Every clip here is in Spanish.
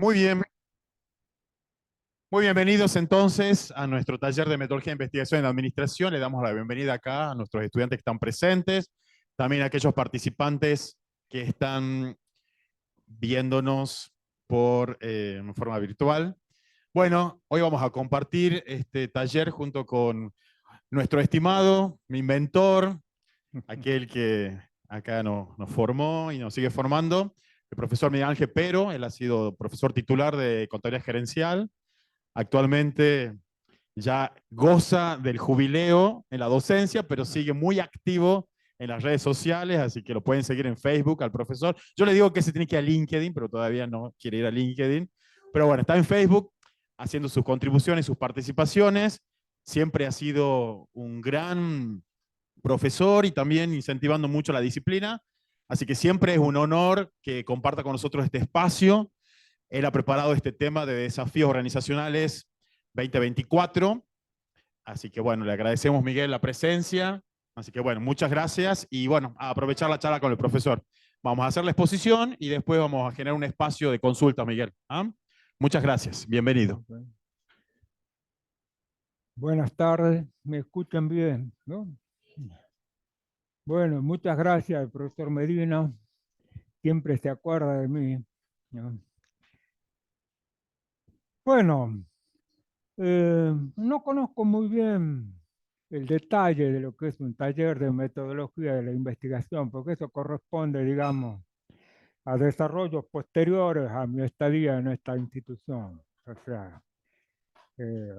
Muy bien, muy bienvenidos entonces a nuestro taller de metodología de investigación en la administración. Le damos la bienvenida acá a nuestros estudiantes que están presentes, también a aquellos participantes que están viéndonos por forma virtual. Bueno, hoy vamos a compartir este taller junto con nuestro estimado, mi mentor, aquel que acá nos formó y nos sigue formando, el profesor Miguel Ángel Pero. Él ha sido profesor titular de Contabilidad Gerencial. Actualmente ya goza del jubileo en la docencia, pero sigue muy activo en las redes sociales, así que lo pueden seguir en Facebook al profesor. Yo le digo que se tiene que ir a LinkedIn, pero todavía no quiere ir a LinkedIn. Pero bueno, está en Facebook haciendo sus contribuciones, sus participaciones. Siempre ha sido un gran profesor y también incentivando mucho la disciplina. Así que siempre es un honor que comparta con nosotros este espacio. Él ha preparado este tema de desafíos organizacionales 2024. Así que bueno, le agradecemos, Miguel, la presencia. Así que bueno, muchas gracias y bueno, a aprovechar la charla con el profesor. Vamos a hacer la exposición y después vamos a generar un espacio de consulta, Miguel. ¿Ah? Muchas gracias, bienvenido. Buenas tardes, me escuchan bien, ¿no? Bueno, muchas gracias, profesor Medina, siempre se acuerda de mí, ¿no? Bueno, no conozco muy bien el detalle de lo que es un taller de metodología de la investigación, porque eso corresponde, digamos, a desarrollos posteriores a mi estadía en esta institución. O sea,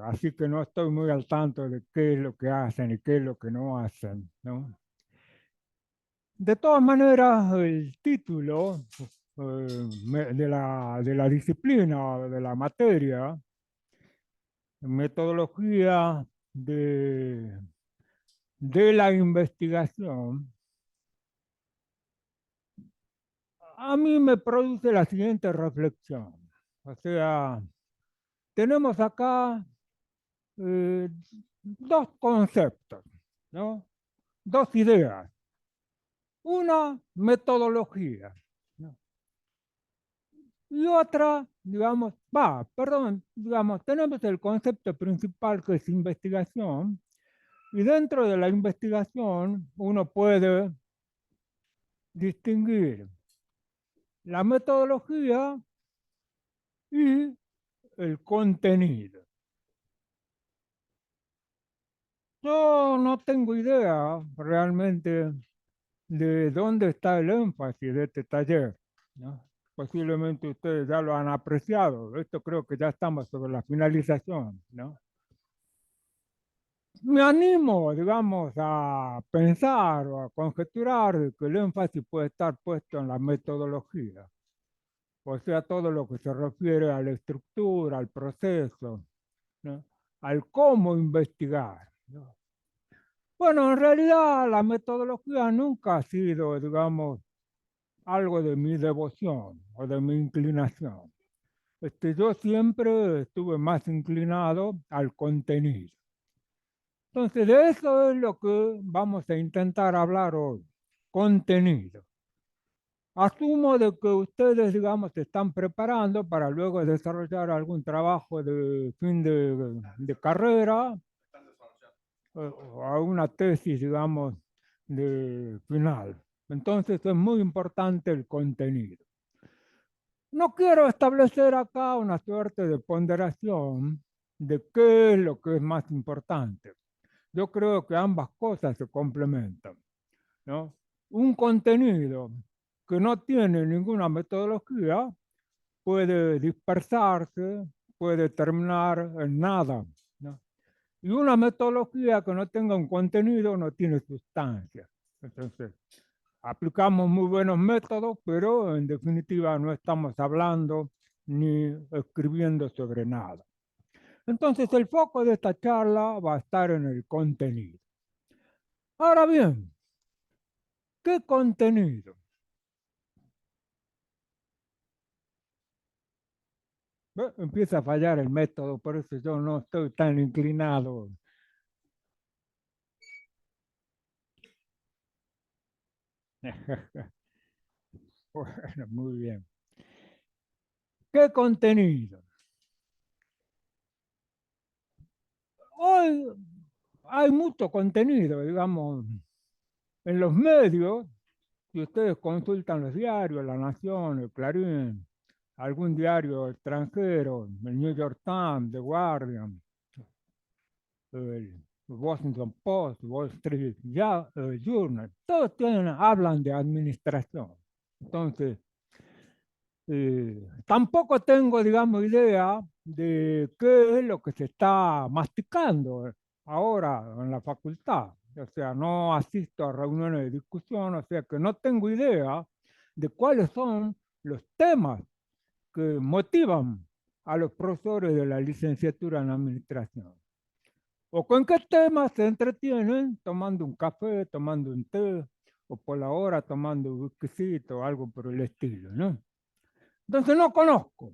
así que no estoy muy al tanto de qué es lo que hacen y qué es lo que no hacen, ¿no? De todas maneras, el título de la disciplina, de la materia, metodología de la investigación, a mí me produce la siguiente reflexión. O sea, tenemos acá eh, dos conceptos, ¿no? Dos ideas. Una, metodología, ¿no? Y otra, digamos, perdón, digamos, tenemos el concepto principal que es investigación, y dentro de la investigación uno puede distinguir la metodología y el contenido. Yo no tengo idea realmente de dónde está el énfasis de este taller, ¿no? Posiblemente ustedes ya lo han apreciado. Esto creo que ya estamos sobre la finalización, ¿no? Me animo, digamos, a pensar o a conjeturar de que el énfasis puede estar puesto en la metodología, o sea, todo lo que se refiere a la estructura, al proceso, ¿no? Al cómo investigar, ¿no? Bueno, en realidad la metodología nunca ha sido, digamos, algo de mi devoción o de mi inclinación. Yo siempre estuve más inclinado al contenido. Entonces, de eso es lo que vamos a intentar hablar hoy, contenido. Asumo de que ustedes, digamos, se están preparando para luego desarrollar algún trabajo de fin de carrera o a una tesis, digamos, de final. Entonces, es muy importante el contenido. No quiero establecer acá una suerte de ponderación de qué es lo que es más importante. Yo creo que ambas cosas se complementan, ¿no? Un contenido que no tiene ninguna metodología puede dispersarse, puede terminar en nada, ¿no? Y una metodología que no tenga un contenido no tiene sustancia. Entonces, aplicamos muy buenos métodos, pero en definitiva no estamos hablando ni escribiendo sobre nada. Entonces, el foco de esta charla va a estar en el contenido. Ahora bien, ¿qué contenido? Empieza a fallar el método, por eso yo no estoy tan inclinado. Bueno, muy bien. ¿Qué contenido? Hoy hay mucho contenido, digamos, en los medios. Si ustedes consultan los diarios, La Nación, el Clarín, algún diario extranjero, el New York Times, The Guardian, el Washington Post, Wall Street Journal, todos hablan de administración. Entonces, tampoco tengo, digamos, idea de qué es lo que se está masticando ahora en la facultad. O sea, no asisto a reuniones de discusión, o sea que no tengo idea de cuáles son los temas que motivan a los profesores de la licenciatura en administración. O con qué temas se entretienen tomando un café, tomando un té, o por la hora tomando un whiskycito, algo por el estilo, ¿no? Entonces no conozco.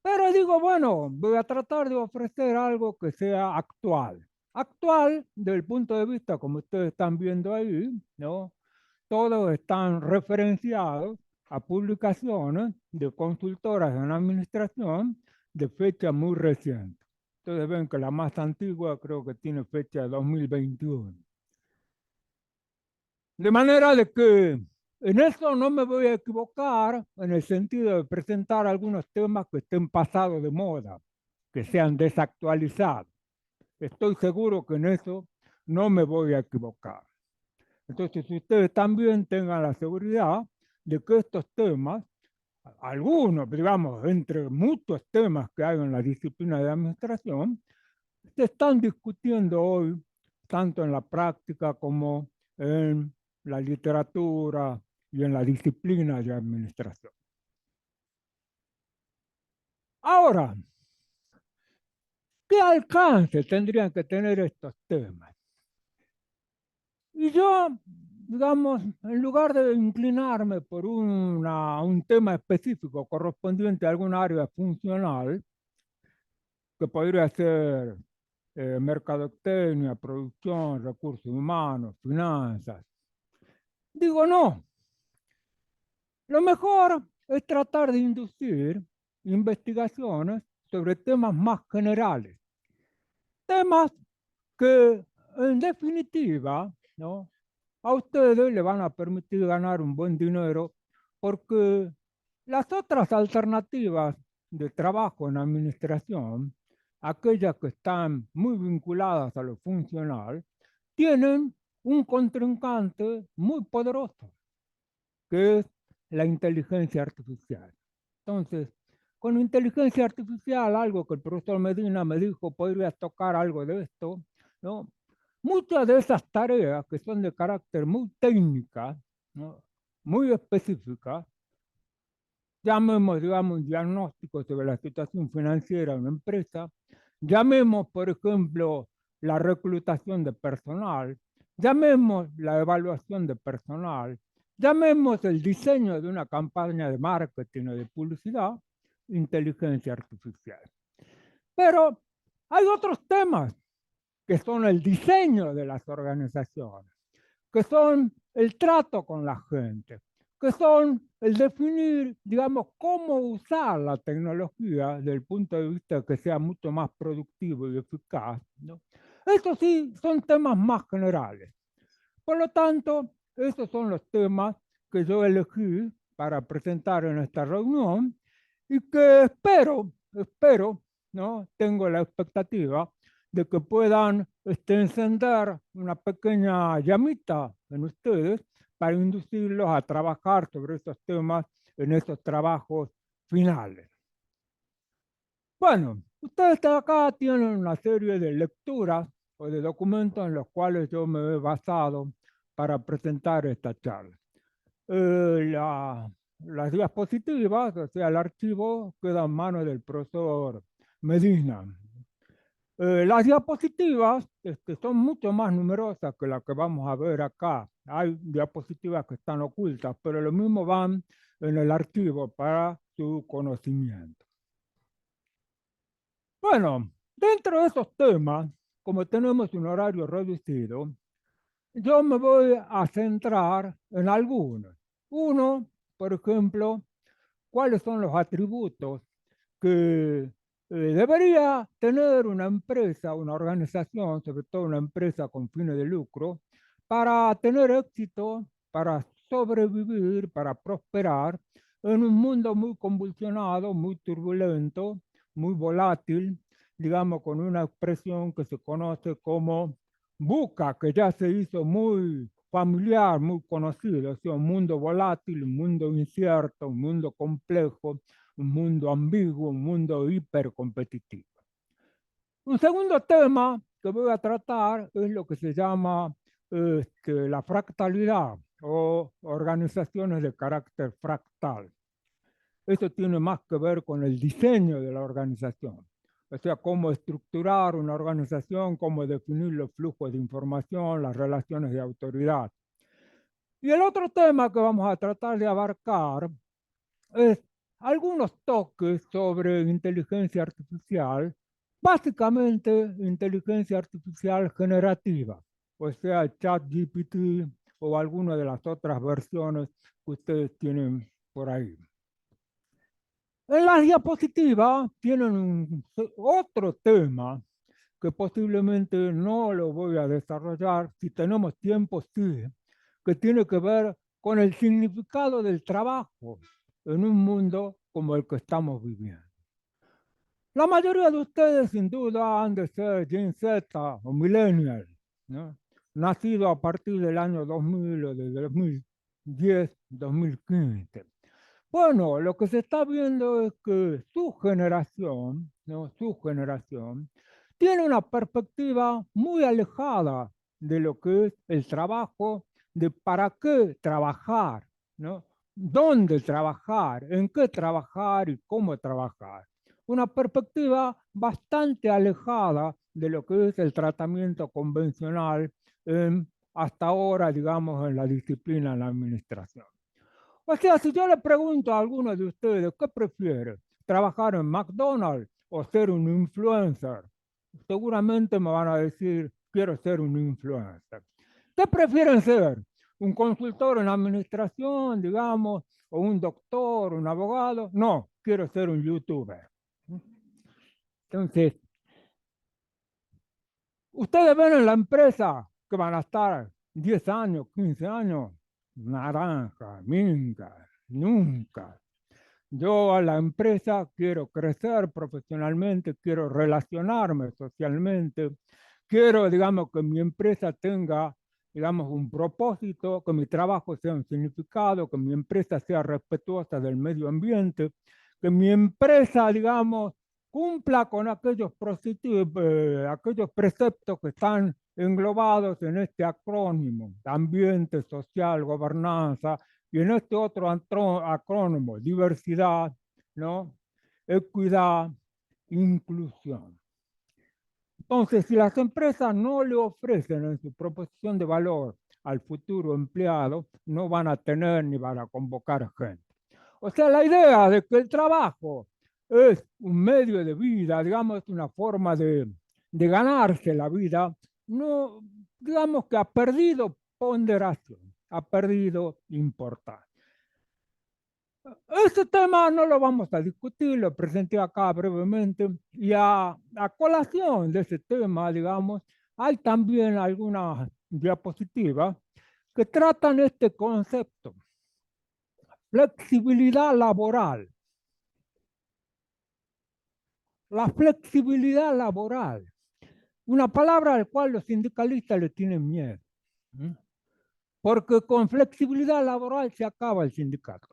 Pero digo, bueno, voy a tratar de ofrecer algo que sea actual. Actual desde el punto de vista, como ustedes están viendo ahí, ¿no? Todos están referenciados a publicaciones de consultoras en administración de fecha muy reciente. Ustedes ven que la más antigua creo que tiene fecha de 2021. De manera de que en eso no me voy a equivocar en el sentido de presentar algunos temas que estén pasados de moda, que sean desactualizados. Estoy seguro que en eso no me voy a equivocar. Entonces, si ustedes también tengan la seguridad de que estos temas, algunos, digamos, entre muchos temas que hay en la disciplina de administración, se están discutiendo hoy, tanto en la práctica como en la literatura y en la disciplina de administración. Ahora, ¿qué alcance tendrían que tener estos temas? Y yo, digamos, en lugar de inclinarme por un tema específico correspondiente a algún área funcional, que podría ser mercadotecnia, producción, recursos humanos, finanzas, digo no. Lo mejor es tratar de inducir investigaciones sobre temas más generales, temas que en definitiva, ¿no?, a ustedes le van a permitir ganar un buen dinero porque las otras alternativas de trabajo en administración, aquellas que están muy vinculadas a lo funcional, tienen un contrincante muy poderoso, que es la inteligencia artificial. Entonces, con inteligencia artificial, algo que el profesor Medina me dijo, podrías tocar algo de esto, ¿no? Muchas de esas tareas que son de carácter muy técnica, ¿no?, muy específicas, llamemos, digamos, un diagnóstico sobre la situación financiera de una empresa, llamemos, por ejemplo, la reclutación de personal, llamemos la evaluación de personal, llamemos el diseño de una campaña de marketing o de publicidad, inteligencia artificial. Pero hay otros temas que son el diseño de las organizaciones, que son el trato con la gente, que son el definir, digamos, cómo usar la tecnología desde el punto de vista que sea mucho más productivo y eficaz, ¿no? Estos sí son temas más generales. Por lo tanto, esos son los temas que yo elegí para presentar en esta reunión y que espero, ¿no?, tengo la expectativa de que puedan encender una pequeña llamita en ustedes para inducirlos a trabajar sobre estos temas en estos trabajos finales. Bueno, ustedes acá tienen una serie de lecturas o de documentos en los cuales yo me he basado para presentar esta charla. Las diapositivas, o sea, el archivo queda en manos del profesor Medina. Las diapositivas son mucho más numerosas que las que vamos a ver acá. Hay diapositivas que están ocultas, pero lo mismo van en el archivo para su conocimiento. Bueno, dentro de esos temas, como tenemos un horario reducido, yo me voy a centrar en algunos. Uno, por ejemplo, cuáles son los atributos que debería tener una empresa, una organización, sobre todo una empresa con fines de lucro, para tener éxito, para sobrevivir, para prosperar en un mundo muy convulsionado, muy turbulento, muy volátil, digamos, con una expresión que se conoce como VUCA, que ya se hizo muy familiar, muy conocido, o sea, un mundo volátil, un mundo incierto, un mundo complejo, un mundo ambiguo, un mundo hipercompetitivo. Un segundo tema que voy a tratar es lo que se llama la fractalidad o organizaciones de carácter fractal. Esto tiene más que ver con el diseño de la organización, o sea, cómo estructurar una organización, cómo definir los flujos de información, las relaciones de autoridad. Y el otro tema que vamos a tratar de abarcar es algunos toques sobre inteligencia artificial, básicamente inteligencia artificial generativa, o sea, ChatGPT o alguna de las otras versiones que ustedes tienen por ahí. En las diapositivas tienen otro tema que posiblemente no lo voy a desarrollar, si tenemos tiempo sí, que tiene que ver con el significado del trabajo en un mundo como el que estamos viviendo. La mayoría de ustedes sin duda han de ser Gen Z o Millennial, ¿no? Nacido a partir del año 2000 o de 2010, 2015. Bueno, lo que se está viendo es que su generación, ¿no? Su generación, tiene una perspectiva muy alejada de lo que es el trabajo, de para qué trabajar, ¿no? Dónde trabajar, en qué trabajar y cómo trabajar. Una perspectiva bastante alejada de lo que es el tratamiento convencional hasta ahora, digamos, en la disciplina de la administración. O sea, si yo le pregunto a alguno de ustedes, ¿qué prefiere? ¿Trabajar en McDonald's o ser un influencer? Seguramente me van a decir, quiero ser un influencer. ¿Qué prefieren ser? ¿Un consultor en administración, digamos, o un doctor, un abogado? No, quiero ser un youtuber. Entonces, ustedes ven en la empresa que van a estar 10 años, 15 años, naranja, minga, nunca. Yo a la empresa quiero crecer profesionalmente, quiero relacionarme socialmente, quiero, digamos, que mi empresa tenga, digamos, un propósito, que mi trabajo sea un significado, que mi empresa sea respetuosa del medio ambiente, que mi empresa, digamos, cumpla con aquellos preceptos que están englobados en este acrónimo, ambiente, social, gobernanza, y en este otro acrónimo, diversidad, ¿no? Equidad, inclusión. Entonces, si las empresas no le ofrecen en su proposición de valor al futuro empleado, no van a tener ni van a convocar gente. O sea, la idea de que el trabajo es un medio de vida, digamos, es una forma de ganarse la vida, no, digamos que ha perdido ponderación, ha perdido importancia. Este tema no lo vamos a discutir, lo presenté acá brevemente y a colación de ese tema, digamos, hay también algunas diapositivas que tratan este concepto, flexibilidad laboral. La flexibilidad laboral, una palabra al cual los sindicalistas le tienen miedo, porque con flexibilidad laboral se acaba el sindicato.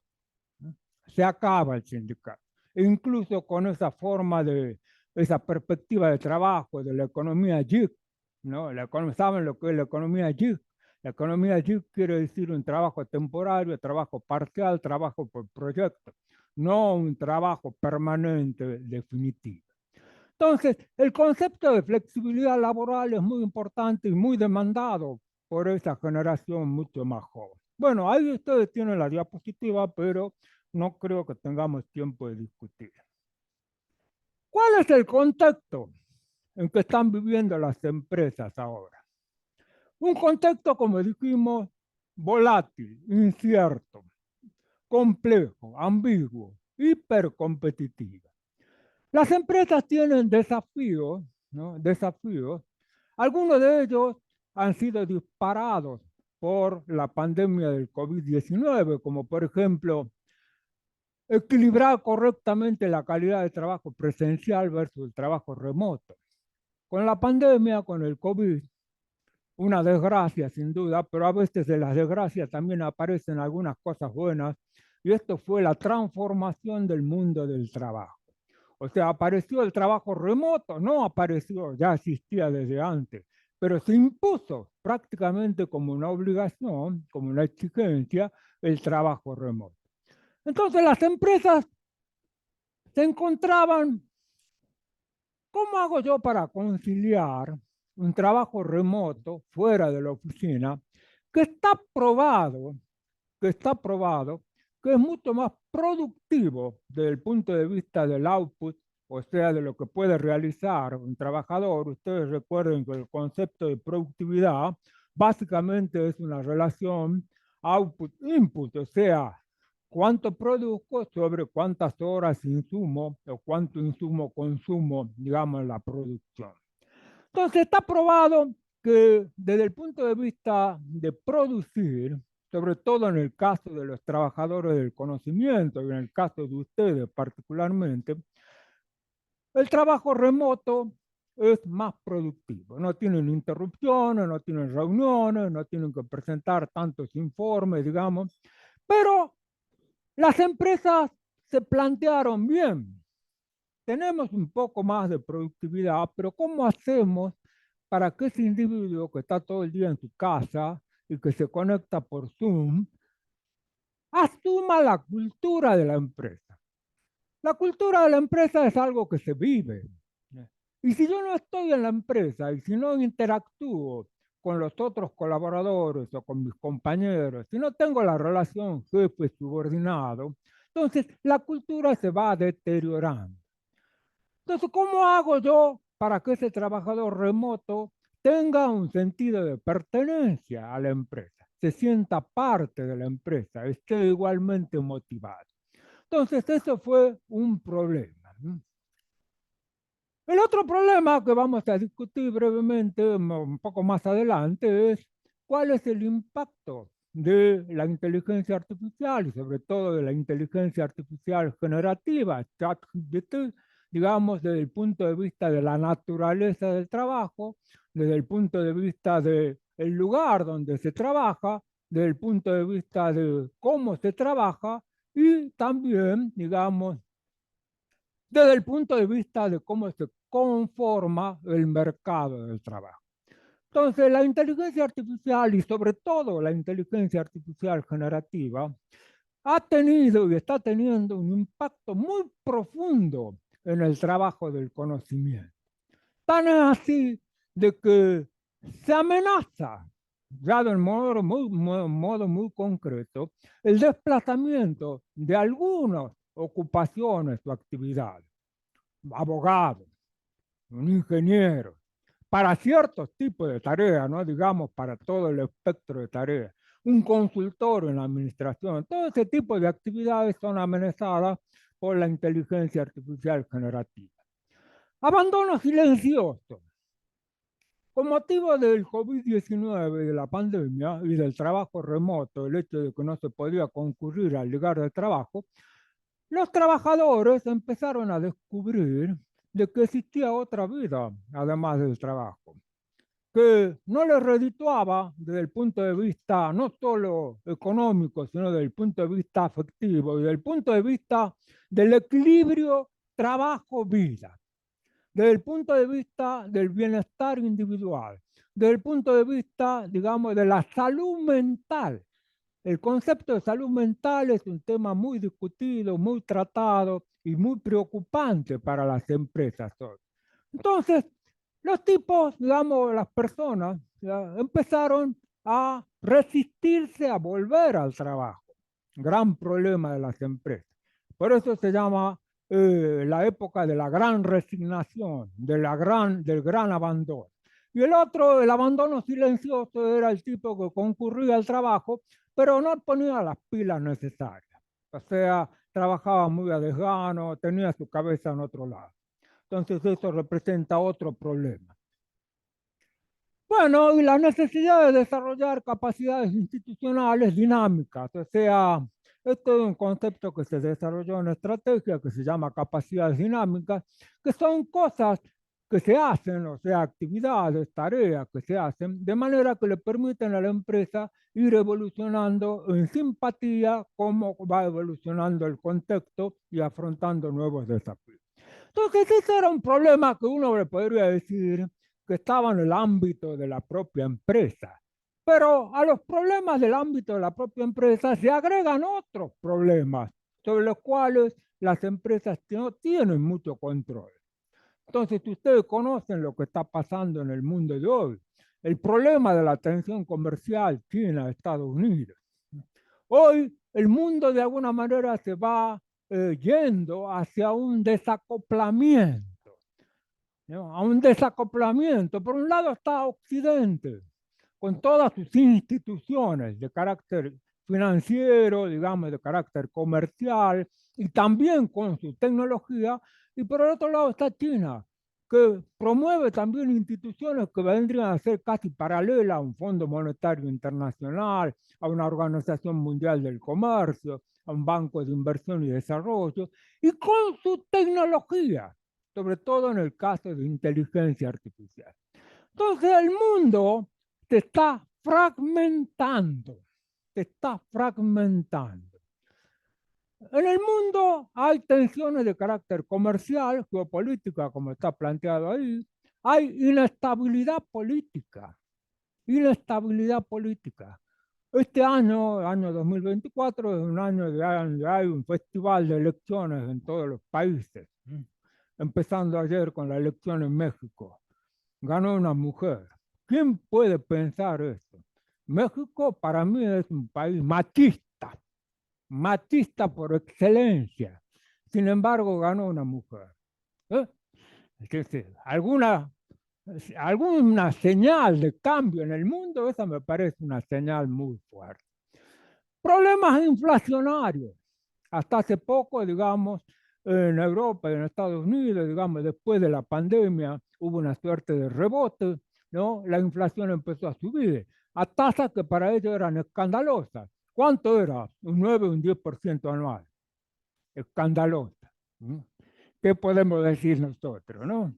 Se acaba el sindicato. E incluso con esa forma de, esa perspectiva de trabajo, de la economía gig, ¿no? ¿Saben lo que es la economía gig? La economía gig quiere decir un trabajo temporario, trabajo parcial, trabajo por proyecto, no un trabajo permanente, definitivo. Entonces, el concepto de flexibilidad laboral es muy importante y muy demandado por esa generación mucho más joven. Bueno, ahí ustedes tienen la diapositiva, pero no creo que tengamos tiempo de discutir. ¿Cuál es el contexto en que están viviendo las empresas ahora? Un contexto, como dijimos, volátil, incierto, complejo, ambiguo, hipercompetitivo. Las empresas tienen desafíos, ¿no? Desafíos. Algunos de ellos han sido disparados por la pandemia del COVID-19, como por ejemplo equilibrar correctamente la calidad de trabajo presencial versus el trabajo remoto. Con la pandemia, con el COVID, una desgracia sin duda, pero a veces de las desgracias también aparecen algunas cosas buenas, y esto fue la transformación del mundo del trabajo. O sea, apareció el trabajo remoto, no apareció, ya existía desde antes, pero se impuso prácticamente como una obligación, como una exigencia, el trabajo remoto. Entonces las empresas se encontraban, ¿cómo hago yo para conciliar un trabajo remoto fuera de la oficina que está probado, que está probado, que es mucho más productivo desde el punto de vista del output, o sea, de lo que puede realizar un trabajador? Ustedes recuerden que el concepto de productividad básicamente es una relación output-input, o sea, cuánto produzco sobre cuántas horas insumo o cuánto insumo consumo, digamos, en la producción. Entonces está probado que desde el punto de vista de producir, sobre todo en el caso de los trabajadores del conocimiento y en el caso de ustedes particularmente, el trabajo remoto es más productivo. No tienen interrupciones, no tienen reuniones, no tienen que presentar tantos informes, digamos, pero las empresas se plantearon bien. Tenemos un poco más de productividad, pero ¿cómo hacemos para que ese individuo que está todo el día en su casa y que se conecta por Zoom asuma la cultura de la empresa? La cultura de la empresa es algo que se vive. Y si yo no estoy en la empresa y si no interactúo con los otros colaboradores o con mis compañeros, si no tengo la relación jefe-subordinado, entonces la cultura se va deteriorando. Entonces, ¿cómo hago yo para que ese trabajador remoto tenga un sentido de pertenencia a la empresa, se sienta parte de la empresa, esté igualmente motivado? Entonces, eso fue un problema. El otro problema que vamos a discutir brevemente un poco más adelante es cuál es el impacto de la inteligencia artificial y sobre todo de la inteligencia artificial generativa, ChatGPT, digamos, desde el punto de vista de la naturaleza del trabajo, desde el punto de vista del lugar donde se trabaja, desde el punto de vista de cómo se trabaja y también, digamos, desde el punto de vista de cómo se conforma el mercado del trabajo. Entonces, la inteligencia artificial y sobre todo la inteligencia artificial generativa ha tenido y está teniendo un impacto muy profundo en el trabajo del conocimiento. Tan es así de que se amenaza, ya de modo muy concreto, el desplazamiento de algunas ocupaciones o actividades. Abogado, un ingeniero, para ciertos tipos de tareas, no digamos para todo el espectro de tareas, un consultor en la administración, todo ese tipo de actividades son amenazadas por la inteligencia artificial generativa. Abandono silencioso. Con motivo del COVID-19, de la pandemia y del trabajo remoto, el hecho de que no se podía concurrir al lugar de trabajo, los trabajadores empezaron a descubrir de que existía otra vida, además del trabajo, que no les redituaba desde el punto de vista no solo económico, sino desde el punto de vista afectivo y desde el punto de vista del equilibrio trabajo-vida, desde el punto de vista del bienestar individual, desde el punto de vista, digamos, de la salud mental. El concepto de salud mental es un tema muy discutido, muy tratado y muy preocupante para las empresas hoy. Entonces, los tipos, digamos, las personas, ya, empezaron a resistirse a volver al trabajo. Gran problema de las empresas. Por eso se llama la época de la gran resignación, del gran abandono. Y el otro, el abandono silencioso, era el tipo que concurría al trabajo, pero no ponía las pilas necesarias. O sea, trabajaba muy a desgano, tenía su cabeza en otro lado. Entonces eso representa otro problema. Bueno, y la necesidad de desarrollar capacidades institucionales dinámicas, o sea, esto es un concepto que se desarrolló en estrategia que se llama capacidades dinámicas, que son cosas que se hacen, o sea, actividades, tareas que se hacen, de manera que le permiten a la empresa ir evolucionando en simpatía cómo va evolucionando el contexto y afrontando nuevos desafíos. Entonces, ese era un problema que uno le podría decir que estaba en el ámbito de la propia empresa. Pero a los problemas del ámbito de la propia empresa se agregan otros problemas sobre los cuales las empresas no tienen mucho control. Entonces, ustedes conocen lo que está pasando en el mundo de hoy. El problema de la tensión comercial China-Estados Unidos. Hoy el mundo de alguna manera se va yendo hacia un desacoplamiento, ¿no? A un desacoplamiento. Por un lado está Occidente, con todas sus instituciones de carácter financiero, digamos, de carácter comercial, y también con su tecnología, y por el otro lado está China, que promueve también instituciones que vendrían a ser casi paralelas a un Fondo Monetario Internacional, a una Organización Mundial del Comercio, a un Banco de Inversión y Desarrollo, y con su tecnología, sobre todo en el caso de inteligencia artificial. Entonces el mundo se está fragmentando, se está fragmentando. En el mundo hay tensiones de carácter comercial, geopolítica, como está planteado ahí. Hay inestabilidad política, inestabilidad política. Este año, año 2024, es un año donde hay un festival de elecciones en todos los países, empezando ayer con la elección en México. Ganó una mujer. ¿Quién puede pensar esto? México para mí es un país machista, machista por excelencia. Sin embargo, ganó una mujer. ¿Eh? Es decir, alguna señal de cambio en el mundo, esa me parece una señal muy fuerte. Problemas inflacionarios. Hasta hace poco, digamos, en Europa y en Estados Unidos, digamos, después de la pandemia, hubo una suerte de rebote, ¿no? La inflación empezó a subir a tasas que para ellos eran escandalosas. ¿Cuánto era? Un 9 o un 10% anual. Escandalosa. ¿Mm? ¿Qué podemos decir nosotros, no?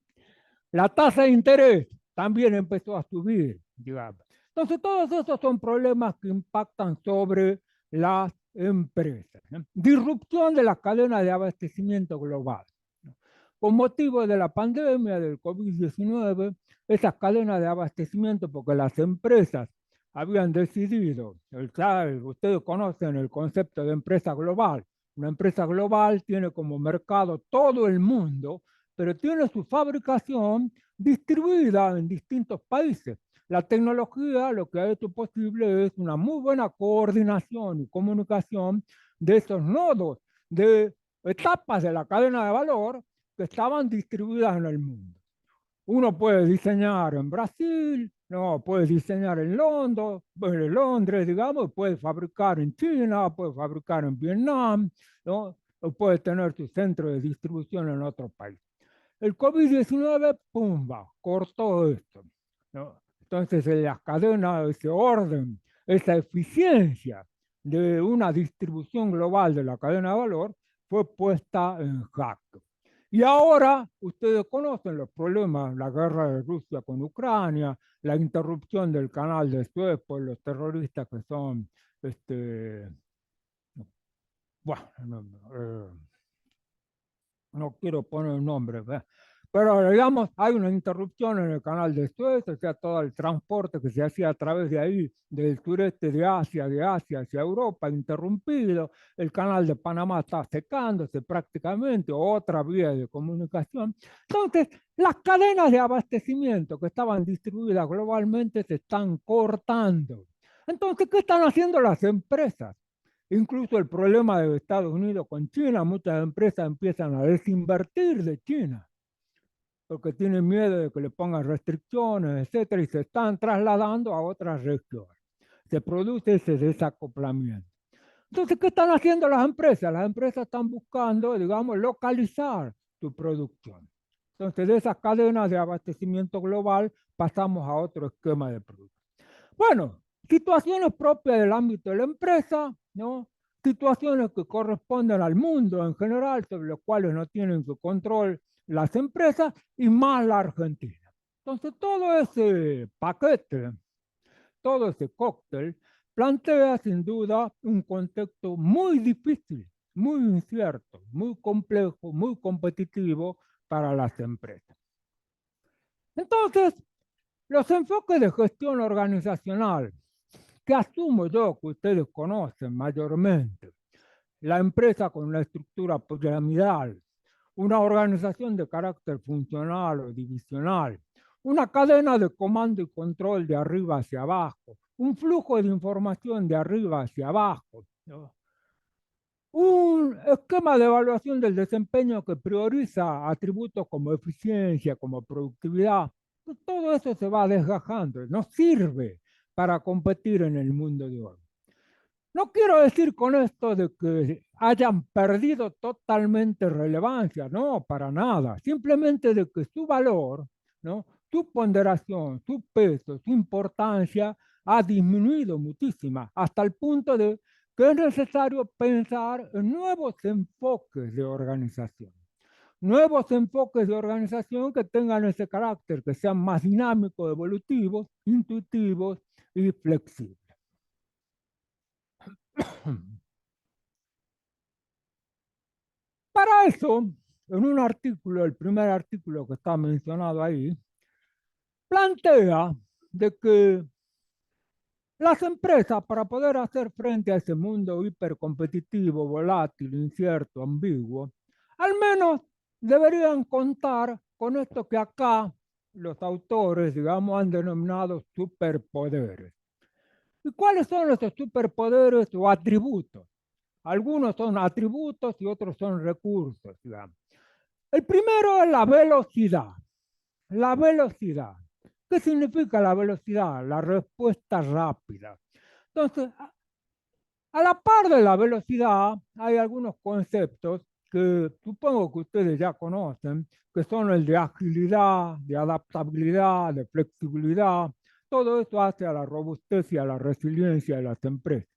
La tasa de interés también empezó a subir, digamos. Entonces, todos esos son problemas que impactan sobre las empresas, ¿no? Disrupción de la cadena de abastecimiento global, ¿no? Con motivo de la pandemia del COVID-19, esas cadenas de abastecimiento, porque las empresas habían decidido, ustedes conocen el concepto de empresa global. Una empresa global tiene como mercado todo el mundo, pero tiene su fabricación distribuida en distintos países. La tecnología lo que ha hecho posible es una muy buena coordinación y comunicación de esos nodos, de etapas de la cadena de valor que estaban distribuidas en el mundo. Uno puede diseñar en Brasil, no, puede diseñar en Londres, digamos, puede fabricar en China, puede fabricar en Vietnam, ¿no? O puede tener su centro de distribución en otro país. El COVID-19, pumba, cortó esto, ¿no? Entonces, en las cadenas, ese orden, esa eficiencia de una distribución global de la cadena de valor fue puesta en jaque. Y ahora ustedes conocen los problemas, la guerra de Rusia con Ucrania, la interrupción del canal de Suez por los terroristas que son, bueno, no quiero poner un nombre, ¿verdad? Pero digamos, hay una interrupción en el canal de Suez, o sea, todo el transporte que se hacía a través de ahí, del sureste de Asia hacia Europa, interrumpido, el canal de Panamá está secándose prácticamente, otra vía de comunicación. Entonces, las cadenas de abastecimiento que estaban distribuidas globalmente se están cortando. Entonces, ¿qué están haciendo las empresas? Incluso el problema de Estados Unidos con China, muchas empresas empiezan a desinvertir de China porque tienen miedo de que le pongan restricciones, etcétera, y se están trasladando a otras regiones. Se produce ese desacoplamiento. Entonces, ¿qué están haciendo las empresas? Las empresas están buscando, digamos, localizar su producción. Entonces, de esas cadenas de abastecimiento global pasamos a otro esquema de producción. Bueno, situaciones propias del ámbito de la empresa, ¿no? Situaciones que corresponden al mundo en general, sobre los cuales no tienen su control las empresas y más la Argentina. Entonces, todo ese paquete, todo ese cóctel, plantea sin duda un contexto muy difícil, muy incierto, muy complejo, muy competitivo para las empresas. Entonces, los enfoques de gestión organizacional que asumo yo que ustedes conocen mayormente, la empresa con una estructura piramidal, una organización de carácter funcional o divisional, una cadena de comando y control de arriba hacia abajo, un flujo de información de arriba hacia abajo, ¿no? Un esquema de evaluación del desempeño que prioriza atributos como eficiencia, como productividad. Todo eso se va desgajando, no sirve para competir en el mundo de hoy. No quiero decir con esto de que hayan perdido totalmente relevancia, no, para nada. Simplemente de que su valor, ¿no? Su ponderación, su peso, su importancia ha disminuido muchísimo, hasta el punto de que es necesario pensar en nuevos enfoques de organización. Nuevos enfoques de organización que tengan ese carácter, que sean más dinámicos, evolutivos, intuitivos y flexibles. Para eso, en un artículo, el primer artículo que está mencionado ahí, plantea de que las empresas, para poder hacer frente a ese mundo hipercompetitivo, volátil, incierto, ambiguo, al menos deberían contar con esto que acá los autores, digamos, han denominado superpoderes. ¿Y cuáles son esos superpoderes o atributos? Algunos son atributos y otros son recursos, digamos. El primero es la velocidad. La velocidad. ¿Qué significa la velocidad? La respuesta rápida. Entonces, a la par de la velocidad, hay algunos conceptos que supongo que ustedes ya conocen, que son el de agilidad, de adaptabilidad, de flexibilidad. Todo esto hace a la robustez y a la resiliencia de las empresas.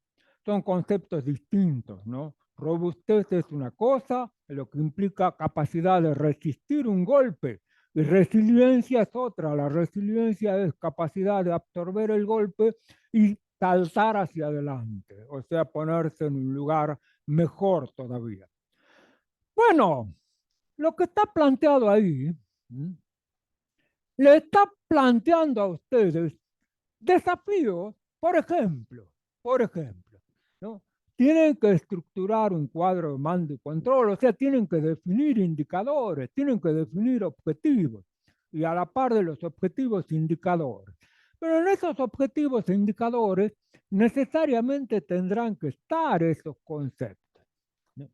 Son conceptos distintos, ¿no? Robustez es una cosa, lo que implica capacidad de resistir un golpe, y resiliencia es otra. La resiliencia es capacidad de absorber el golpe y saltar hacia adelante, o sea, ponerse en un lugar mejor todavía. Bueno, lo que está planteado ahí, le está planteando a ustedes desafíos, por ejemplo, ¿no? Tienen que estructurar un cuadro de mando y control, o sea, tienen que definir indicadores, tienen que definir objetivos y a la par de los objetivos, indicadores. Pero en esos objetivos e indicadores necesariamente tendrán que estar esos conceptos, ¿no?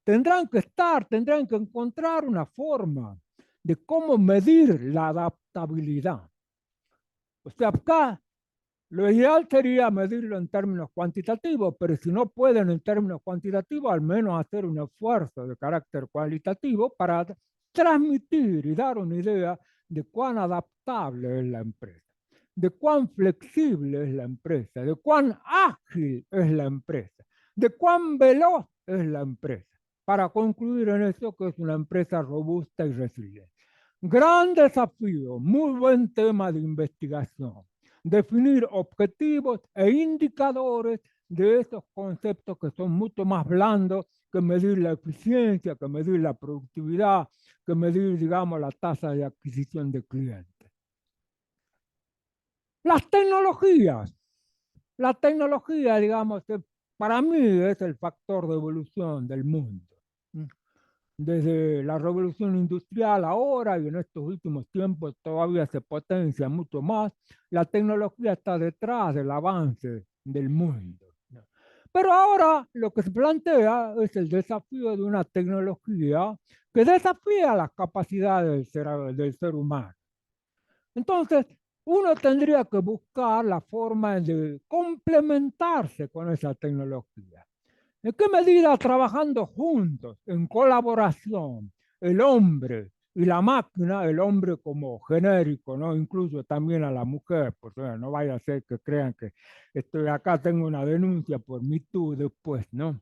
Tendrán que encontrar una forma de cómo medir la adaptabilidad. O sea, acá lo ideal sería medirlo en términos cuantitativos, pero si no pueden en términos cuantitativos, al menos hacer un esfuerzo de carácter cualitativo para transmitir y dar una idea de cuán adaptable es la empresa, de cuán flexible es la empresa, de cuán ágil es la empresa, de cuán veloz es la empresa, para concluir en eso que es una empresa robusta y resiliente. Gran desafío, muy buen tema de investigación. Definir objetivos e indicadores de esos conceptos que son mucho más blandos que medir la eficiencia, que medir la productividad, que medir, digamos, la tasa de adquisición de clientes. Las tecnologías. La tecnología, digamos, para mí es el factor de evolución del mundo. Desde la revolución industrial ahora y en estos últimos tiempos todavía se potencia mucho más, la tecnología está detrás del avance del mundo. Pero ahora lo que se plantea es el desafío de una tecnología que desafía las capacidades del ser humano. Entonces, uno tendría que buscar la forma de complementarse con esa tecnología. ¿En qué medida trabajando juntos, en colaboración, el hombre y la máquina, el hombre como genérico, ¿no? Incluyo también a la mujer, pues no vaya a ser que crean que estoy acá, tengo una denuncia por Me Too después, ¿no?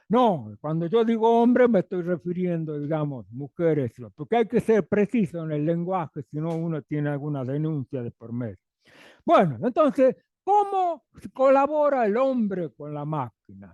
No, cuando yo digo hombre me estoy refiriendo, digamos, mujeres, porque hay que ser preciso en el lenguaje, si no uno tiene alguna denuncia de por medio. Bueno, entonces, ¿cómo colabora el hombre con la máquina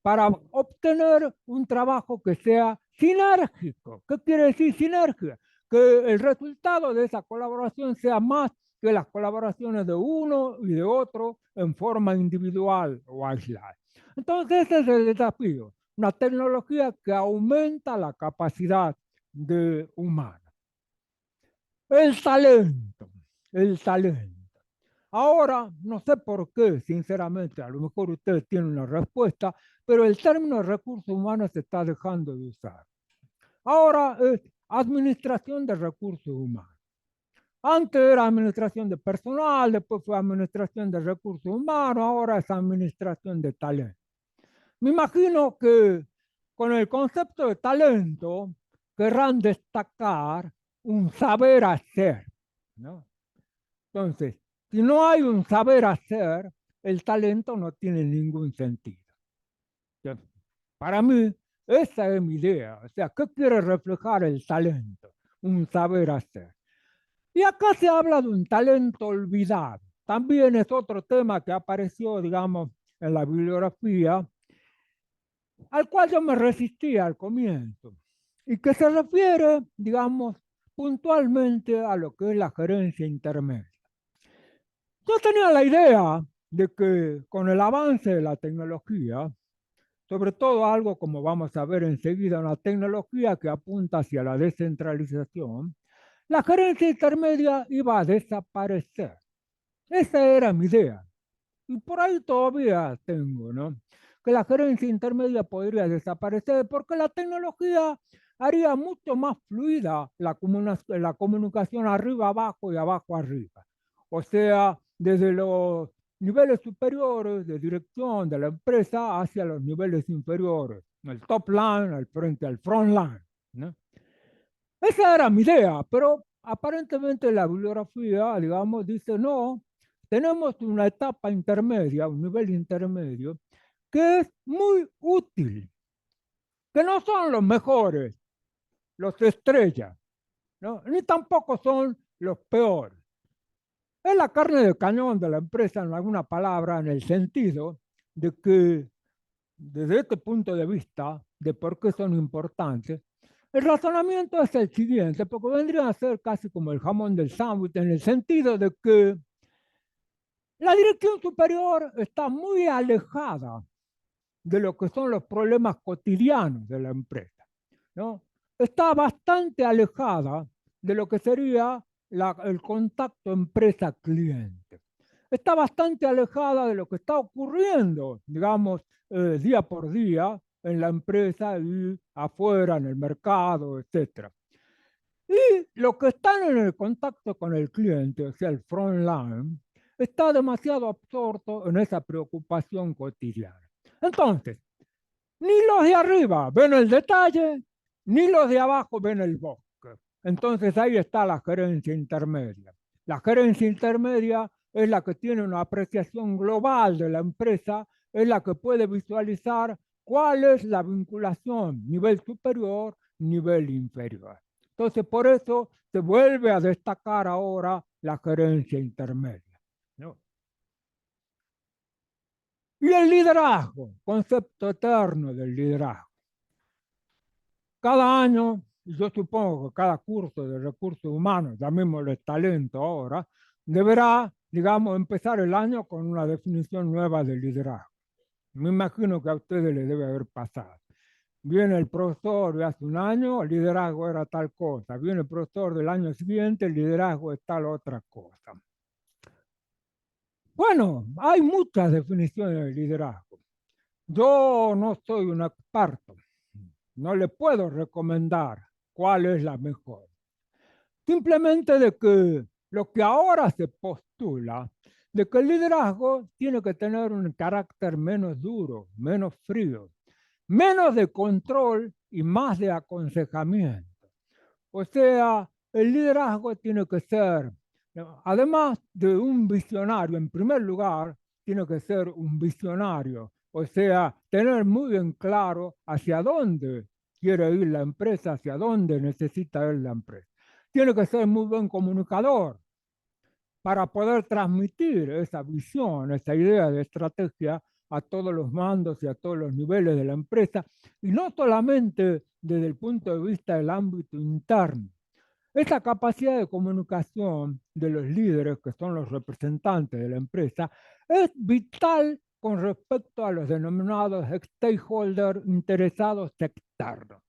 para obtener un trabajo que sea sinérgico? ¿Qué quiere decir sinergia? Que el resultado de esa colaboración sea más que las colaboraciones de uno y de otro en forma individual o aislada. Entonces, ese es el desafío. Una tecnología que aumenta la capacidad de humana. El talento, el talento. Ahora, no sé por qué, sinceramente, a lo mejor ustedes tienen una respuesta, pero el término recursos humanos se está dejando de usar. Ahora es administración de recursos humanos. Antes era administración de personal, después fue administración de recursos humanos, ahora es administración de talento. Me imagino que con el concepto de talento querrán destacar un saber hacer, ¿no? Entonces, si no hay un saber hacer, el talento no tiene ningún sentido. Para mí, esa es mi idea. O sea, ¿qué quiere reflejar el talento? Un saber hacer. Y acá se habla de un talento olvidado. También es otro tema que apareció, digamos, en la bibliografía, al cual yo me resistí al comienzo, y que se refiere, digamos, puntualmente a lo que es la gerencia intermedia. Yo tenía la idea de que con el avance de la tecnología, sobre todo algo como vamos a ver enseguida, una tecnología que apunta hacia la descentralización, la gerencia intermedia iba a desaparecer. Esa era mi idea. Y por ahí todavía tengo, ¿no? Que la gerencia intermedia podría desaparecer porque la tecnología haría mucho más fluida la comunicación arriba abajo y abajo arriba. O sea, desde los niveles superiores de dirección de la empresa hacia los niveles inferiores, el top line, al frente, al front line, ¿no? Esa era mi idea, pero aparentemente la bibliografía, digamos, dice no, tenemos una etapa intermedia, un nivel intermedio, que es muy útil, que no son los mejores, los estrellas, ¿no? Ni tampoco son los peores. Es la carne de cañón de la empresa, en alguna palabra, en el sentido de que desde este punto de vista, de por qué son importantes, el razonamiento es el siguiente, porque vendría a ser casi como el jamón del sándwich, en el sentido de que la dirección superior está muy alejada de lo que son los problemas cotidianos de la empresa, ¿no? Está bastante alejada de lo que sería el contacto empresa-cliente. Está bastante alejada de lo que está ocurriendo, digamos, día por día en la empresa y afuera, en el mercado, etc. Y los que están en el contacto con el cliente, o sea, el front line, está demasiado absorto en esa preocupación cotidiana. Entonces, ni los de arriba ven el detalle, ni los de abajo ven el bosque. Entonces ahí está la gerencia intermedia. La gerencia intermedia es la que tiene una apreciación global de la empresa, es la que puede visualizar cuál es la vinculación, nivel superior, nivel inferior. Entonces por eso se vuelve a destacar ahora la gerencia intermedia, ¿no? Y el liderazgo, concepto eterno del liderazgo. Cada año, y yo supongo que cada curso de recursos humanos, llamémosle talento ahora, deberá, digamos, empezar el año con una definición nueva de liderazgo. Me imagino que a ustedes les debe haber pasado. Viene el profesor de hace un año, el liderazgo era tal cosa. Viene el profesor del año siguiente, el liderazgo es tal otra cosa. Bueno, hay muchas definiciones de liderazgo. Yo no soy un experto. No le puedo recomendar cuál es la mejor. Simplemente de que lo que ahora se postula de que el liderazgo tiene que tener un carácter menos duro, menos frío, menos de control y más de aconsejamiento. O sea, el liderazgo tiene que ser, ¿no? Además de un visionario, en primer lugar, tiene que ser un visionario. O sea, tener muy bien claro hacia dónde quiere ir la empresa, hacia dónde necesita ir la empresa. Tiene que ser muy buen comunicador para poder transmitir esa visión, esa idea de estrategia a todos los mandos y a todos los niveles de la empresa, y no solamente desde el punto de vista del ámbito interno. Esa capacidad de comunicación de los líderes, que son los representantes de la empresa, es vital con respecto a los denominados stakeholders interesados externos.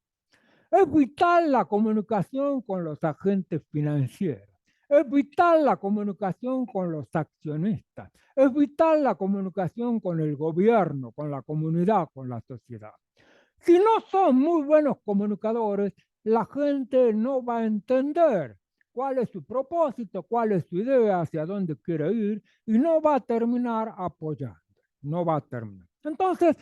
Es vital la comunicación con los agentes financieros. Es vital la comunicación con los accionistas. Es vital la comunicación con el gobierno, con la comunidad, con la sociedad. Si no son muy buenos comunicadores, la gente no va a entender cuál es su propósito, cuál es su idea, hacia dónde quiere ir, y no va a terminar apoyando. No va a terminar. Entonces,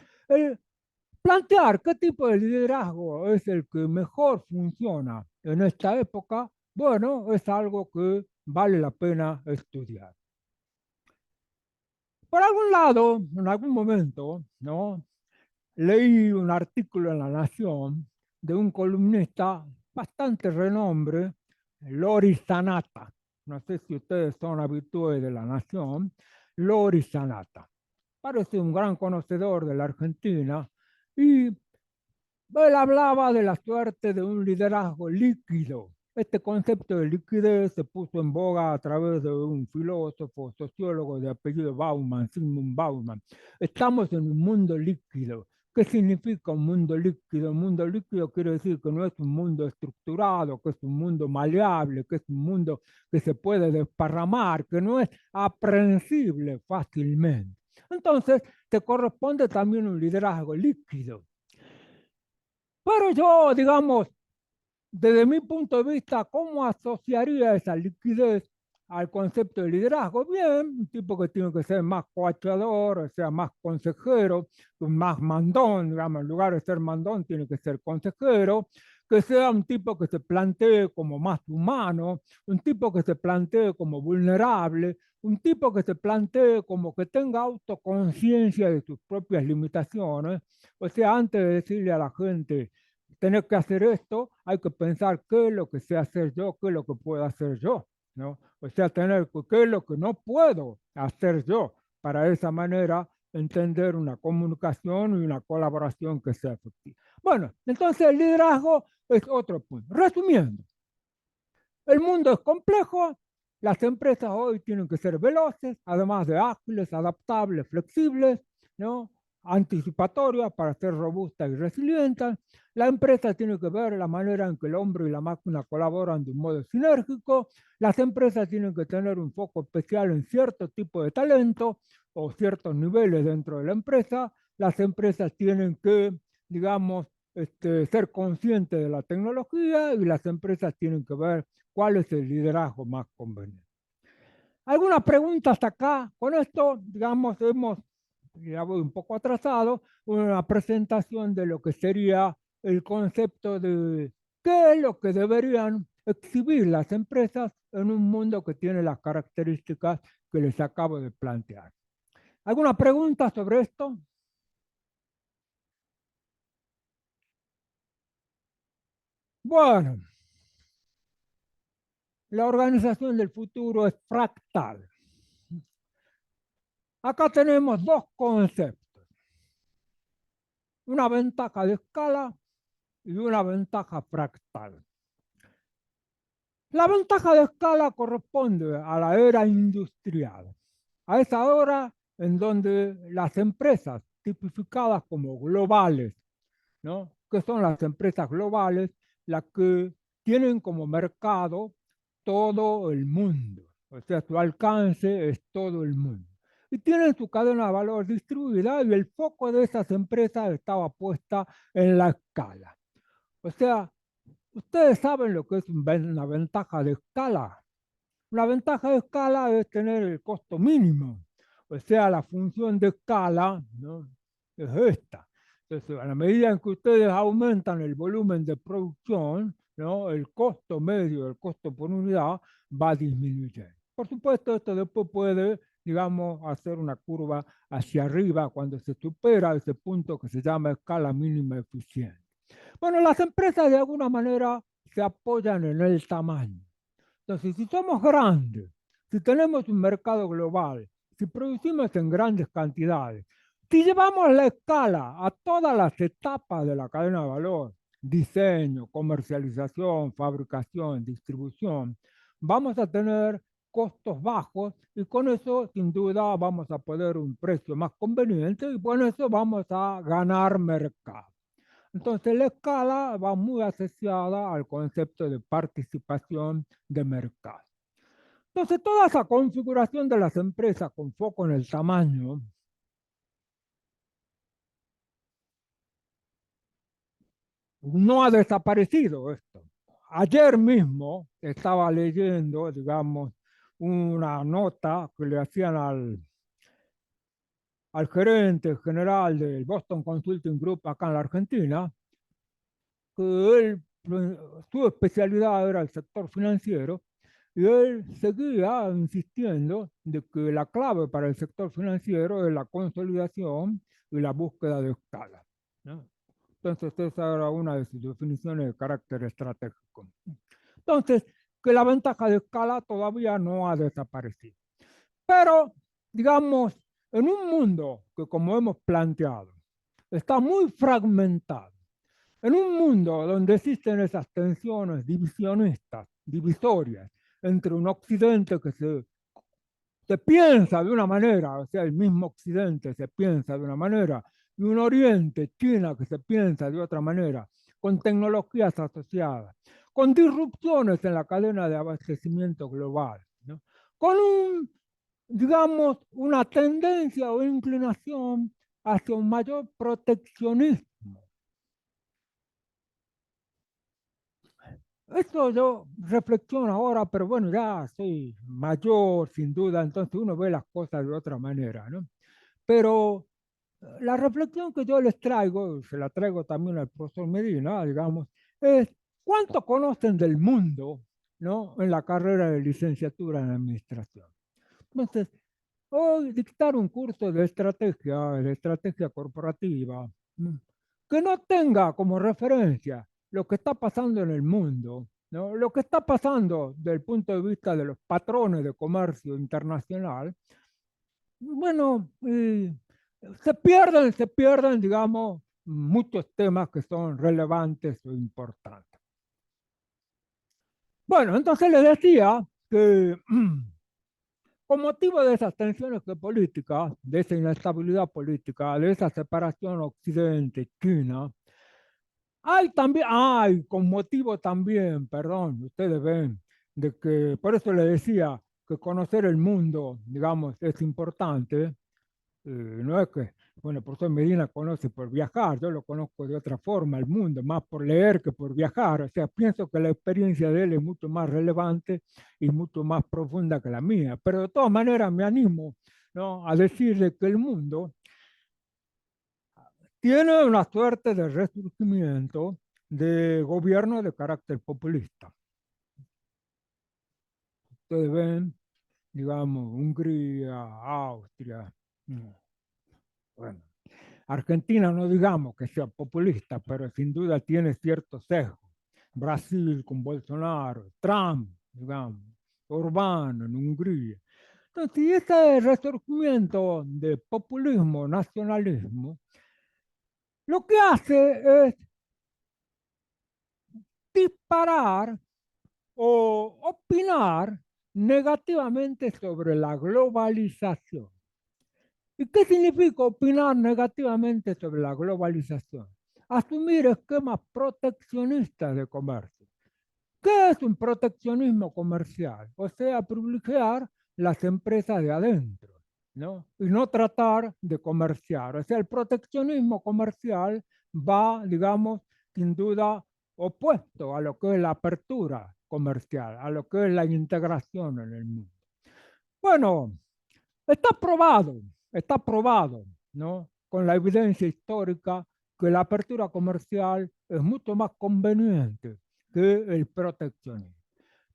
plantear qué tipo de liderazgo es el que mejor funciona en esta época, bueno, es algo que vale la pena estudiar. Por algún lado, en algún momento, ¿no? Leí un artículo en La Nación de un columnista bastante renombre, Lori Sanata. No sé si ustedes son habituales de La Nación. Lori Sanata. Parece un gran conocedor de la Argentina y él hablaba de la suerte de un liderazgo líquido. Este concepto de liquidez se puso en boga a través de un filósofo, sociólogo de apellido Bauman, Sigmund Bauman. Estamos en un mundo líquido. ¿Qué significa un mundo líquido? Un mundo líquido quiere decir que no es un mundo estructurado, que es un mundo maleable, que es un mundo que se puede desparramar, que no es aprehensible fácilmente. Entonces, te corresponde también un liderazgo líquido. Pero yo, digamos, desde mi punto de vista, ¿cómo asociaría esa liquidez al concepto de liderazgo? Bien, un tipo que tiene que ser más coachador, o sea, más consejero, más mandón, digamos, en lugar de ser mandón, tiene que ser consejero, que sea un tipo que se plantee como más humano, un tipo que se plantee como vulnerable, un tipo que se plantee como que tenga autoconciencia de sus propias limitaciones. O sea, antes de decirle a la gente, tener que hacer esto, hay que pensar qué es lo que sé hacer yo, qué es lo que puedo hacer yo, ¿no? O sea, tener qué es lo que no puedo hacer yo, para de esa manera entender una comunicación y una colaboración que sea efectiva. Bueno, entonces el liderazgo es otro punto. Resumiendo, el mundo es complejo, las empresas hoy tienen que ser veloces, además de ágiles, adaptables, flexibles, ¿no? Anticipatorias para ser robustas y resilientes. La empresa tiene que ver la manera en que el hombre y la máquina colaboran de un modo sinérgico. Las empresas tienen que tener un foco especial en cierto tipo de talento o ciertos niveles dentro de la empresa. Las empresas tienen que, digamos, ser conscientes de la tecnología, y las empresas tienen que ver cuál es el liderazgo más conveniente. ¿Alguna pregunta hasta acá? Con esto, digamos, ya voy un poco atrasado, una presentación de lo que sería el concepto de qué es lo que deberían exhibir las empresas en un mundo que tiene las características que les acabo de plantear. ¿Alguna pregunta sobre esto? Bueno, la organización del futuro es fractal. Acá tenemos dos conceptos, una ventaja de escala y una ventaja fractal. La ventaja de escala corresponde a la era industrial, a esa hora en donde las empresas tipificadas como globales, ¿no? ¿Qué son las empresas globales? Las que tienen como mercado todo el mundo, o sea, su alcance es todo el mundo. Y tienen su cadena de valor distribuida, y el foco de esas empresas estaba puesta en la escala. O sea, ustedes saben lo que es una ventaja de escala. La ventaja de escala es tener el costo mínimo, o sea, la función de escala, ¿no?, es esta. Entonces, a la medida en que ustedes aumentan el volumen de producción, ¿no?, el costo medio, el costo por unidad, va disminuyendo. Por supuesto, esto después puede, digamos, hacer una curva hacia arriba cuando se supera ese punto que se llama escala mínima eficiente. Bueno, las empresas de alguna manera se apoyan en el tamaño. Entonces, si somos grandes, si tenemos un mercado global, si producimos en grandes cantidades, si llevamos la escala a todas las etapas de la cadena de valor, diseño, comercialización, fabricación, distribución, vamos a tener costos bajos y con eso sin duda vamos a poder un precio más conveniente y con eso vamos a ganar mercado. Entonces la escala va muy asociada al concepto de participación de mercado. Entonces toda esa configuración de las empresas con foco en el tamaño no ha desaparecido esto. Ayer mismo estaba leyendo, digamos, una nota que le hacían al gerente general del Boston Consulting Group acá en la Argentina, que él, su especialidad era el sector financiero, y él seguía insistiendo de que la clave para el sector financiero es la consolidación y la búsqueda de escala, ¿no? Entonces, esa era una de sus definiciones de carácter estratégico. Entonces, que la ventaja de escala todavía no ha desaparecido. Pero, digamos, en un mundo que, como hemos planteado, está muy fragmentado, en un mundo donde existen esas tensiones divisionistas, divisorias, entre un occidente que se piensa de una manera, o sea, el mismo occidente se piensa de una manera, y un oriente, China, que se piensa de otra manera, con tecnologías asociadas, con disrupciones en la cadena de abastecimiento global, ¿no?, con digamos, una tendencia o inclinación hacia un mayor proteccionismo. Esto yo reflexiono ahora, pero bueno, ya soy mayor, sin duda, entonces uno ve las cosas de otra manera, ¿no? Pero la reflexión que yo les traigo, se la traigo también al profesor Medina, digamos, es cuánto conocen del mundo, ¿no?, en la carrera de licenciatura en administración. Entonces, hoy dictar un curso de estrategia corporativa, que no tenga como referencia lo que está pasando en el mundo, ¿no?, lo que está pasando desde el punto de vista de los patrones de comercio internacional, bueno, se pierden, digamos, muchos temas que son relevantes o importantes. Bueno, entonces les decía que con motivo de esas tensiones políticas, de esa inestabilidad política, de esa separación Occidente-China, con motivo también, perdón, ustedes ven, de que, por eso les decía que conocer el mundo, digamos, es importante. No es que, bueno, el profesor Medina conoce por viajar, yo lo conozco de otra forma, el mundo, más por leer que por viajar. O sea, pienso que la experiencia de él es mucho más relevante y mucho más profunda que la mía. Pero de todas maneras me animo, ¿no?, a decirle que el mundo tiene una suerte de resurgimiento de gobierno de carácter populista. Ustedes ven, digamos, Hungría, Austria, bueno, Argentina no digamos que sea populista, pero sin duda tiene cierto sesgo. Brasil con Bolsonaro, Trump, digamos, Orbán en Hungría. Entonces, ese resurgimiento de populismo, nacionalismo, lo que hace es disparar o opinar negativamente sobre la globalización. ¿Y qué significa opinar negativamente sobre la globalización? Asumir esquemas proteccionistas de comercio. ¿Qué es un proteccionismo comercial? O sea, privilegiar las empresas de adentro, ¿no?, y no tratar de comerciar. O sea, el proteccionismo comercial va, digamos, sin duda opuesto a lo que es la apertura comercial, a lo que es la integración en el mundo. Bueno, está probado, ¿no? Con la evidencia histórica que la apertura comercial es mucho más conveniente que el proteccionismo.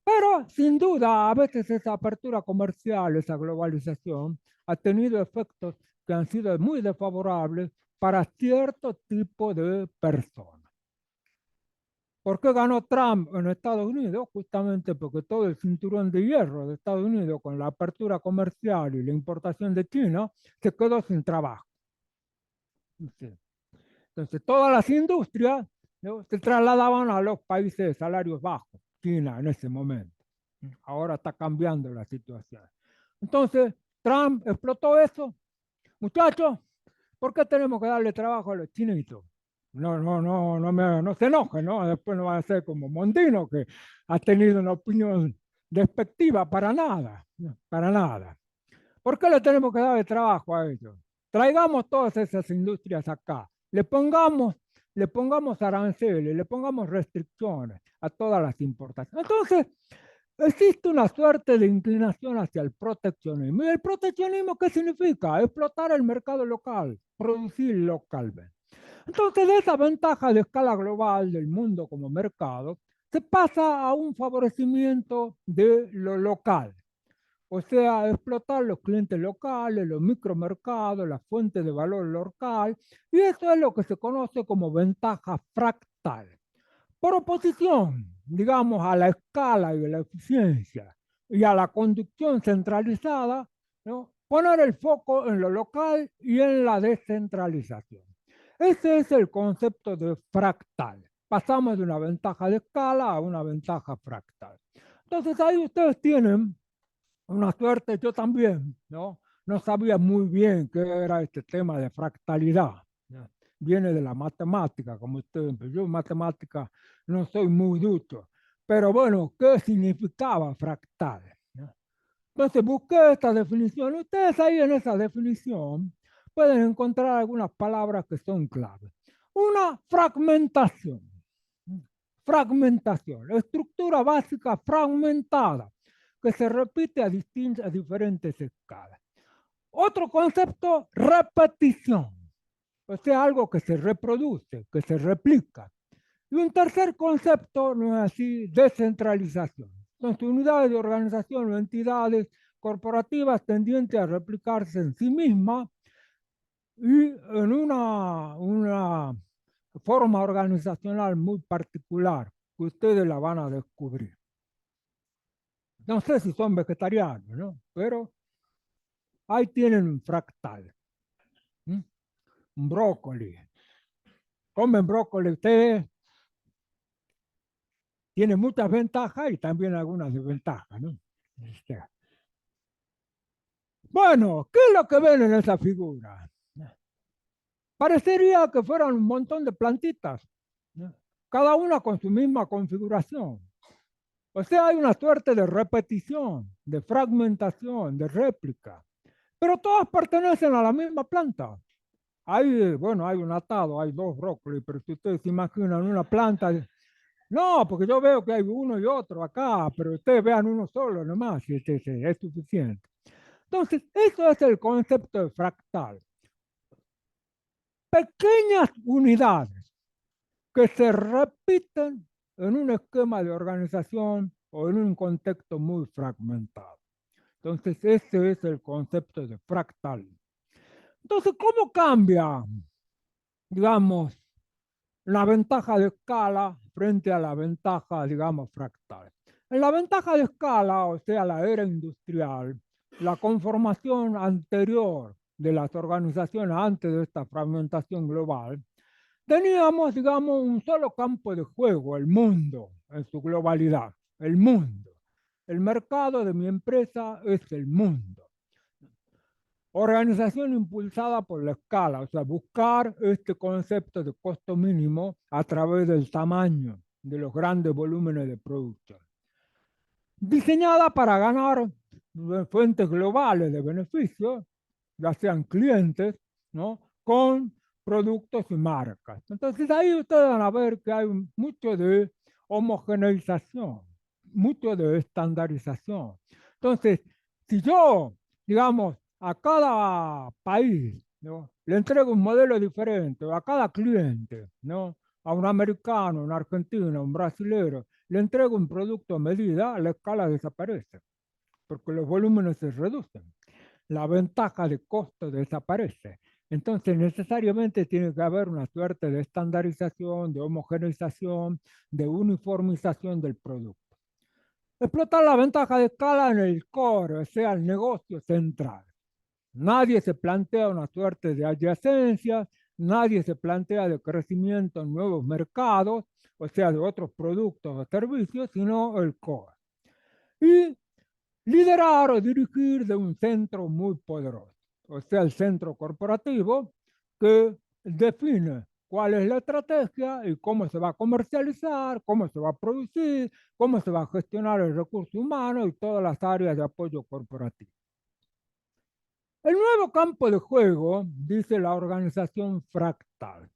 Pero sin duda, a veces esa apertura comercial, esa globalización, ha tenido efectos que han sido muy desfavorables para cierto tipo de personas. ¿Por qué ganó Trump en Estados Unidos? Justamente porque todo el cinturón de hierro de Estados Unidos con la apertura comercial y la importación de China se quedó sin trabajo. Sí. Entonces, todas las industrias, ¿no?, se trasladaban a los países de salarios bajos, China en ese momento. Ahora está cambiando la situación. Entonces, Trump explotó eso. Muchachos, ¿por qué tenemos que darle trabajo a los chinitos? No se enojen, ¿no? Después no va a ser como Mondino, que ha tenido una opinión despectiva, para nada, no, para nada. ¿Por qué le tenemos que darle trabajo a ellos? Traigamos todas esas industrias acá, le pongamos aranceles, le pongamos restricciones a todas las importaciones. Entonces, existe una suerte de inclinación hacia el proteccionismo. ¿Y el proteccionismo qué significa? Explotar el mercado local, producir localmente. Entonces, de esa ventaja de escala global del mundo como mercado, se pasa a un favorecimiento de lo local. O sea, explotar los clientes locales, los micromercados, las fuentes de valor local, y eso es lo que se conoce como ventaja fractal. Por oposición, digamos, a la escala y a la eficiencia y a la conducción centralizada, ¿no?, poner el foco en lo local y en la descentralización. Ese es el concepto de fractal. Pasamos de una ventaja de escala a una ventaja fractal. Entonces ahí ustedes tienen una suerte, yo también, ¿no? No sabía muy bien qué era este tema de fractalidad, ¿no? Viene de la matemática, como ustedes, yo en matemática no soy muy ducho, pero bueno, ¿qué significaba fractal? ¿No? Entonces busqué esta definición. Ustedes ahí en esa definición pueden encontrar algunas palabras que son claves. Una, fragmentación. Fragmentación, estructura básica fragmentada que se repite a diferentes escalas. Otro concepto, repetición, o sea, algo que se reproduce, que se replica. Y un tercer concepto, no es así, descentralización. Entonces, unidades de organización o entidades corporativas tendientes a replicarse en sí mismas y en una forma organizacional muy particular que ustedes la van a descubrir. No sé si son vegetarianos, ¿no? Pero ahí tienen un fractal. ¿Mm? Un brócoli. Comen brócoli ustedes. Tiene muchas ventajas y también algunas desventajas, ¿no? Bueno, ¿qué es lo que ven en esa figura? Parecería que fueran un montón de plantitas, ¿no?, cada una con su misma configuración. O sea, hay una suerte de repetición, de fragmentación, de réplica, pero todas pertenecen a la misma planta. Hay, bueno, hay un atado, hay dos brócolis, pero si ustedes se imaginan una planta, no, porque yo veo que hay uno y otro acá, pero ustedes vean uno solo nomás, y es suficiente. Entonces, eso es el concepto de fractal. Pequeñas unidades que se repiten en un esquema de organización o en un contexto muy fragmentado. Entonces, ese es el concepto de fractal. Entonces, ¿cómo cambia, digamos, la ventaja de escala frente a la ventaja, digamos, fractal? En la ventaja de escala, o sea, la era industrial, la conformación anterior de las organizaciones antes de esta fragmentación global, teníamos, digamos, un solo campo de juego, el mundo en su globalidad, el mundo. El mercado de mi empresa es el mundo. Organización impulsada por la escala, o sea, buscar este concepto de costo mínimo a través del tamaño de los grandes volúmenes de producción. Diseñada para ganar fuentes globales de beneficios, ya sean clientes, ¿no?, con productos y marcas. Entonces ahí ustedes van a ver que hay mucho de homogeneización. mucho de estandarización. Entonces, si yo, digamos, a cada país, ¿no?, le entrego un modelo diferente, a cada cliente, ¿no?, a un americano, a un argentino, a un brasilero, le entrego un producto a medida, la escala desaparece, porque los volúmenes se reducen. La ventaja de costo desaparece. Entonces, necesariamente tiene que haber una suerte de estandarización, de homogeneización, de uniformización del producto. Explotar la ventaja de escala en el core, o sea, el negocio central. Nadie se plantea una suerte de adyacencias, nadie se plantea de crecimiento en nuevos mercados, o sea, de otros productos o servicios, sino el core. Y liderar o dirigir de un centro muy poderoso, o sea, el centro corporativo que define cuál es la estrategia y cómo se va a comercializar, cómo se va a producir, cómo se va a gestionar el recurso humano y todas las áreas de apoyo corporativo. El nuevo campo de juego, dice la organización fractal,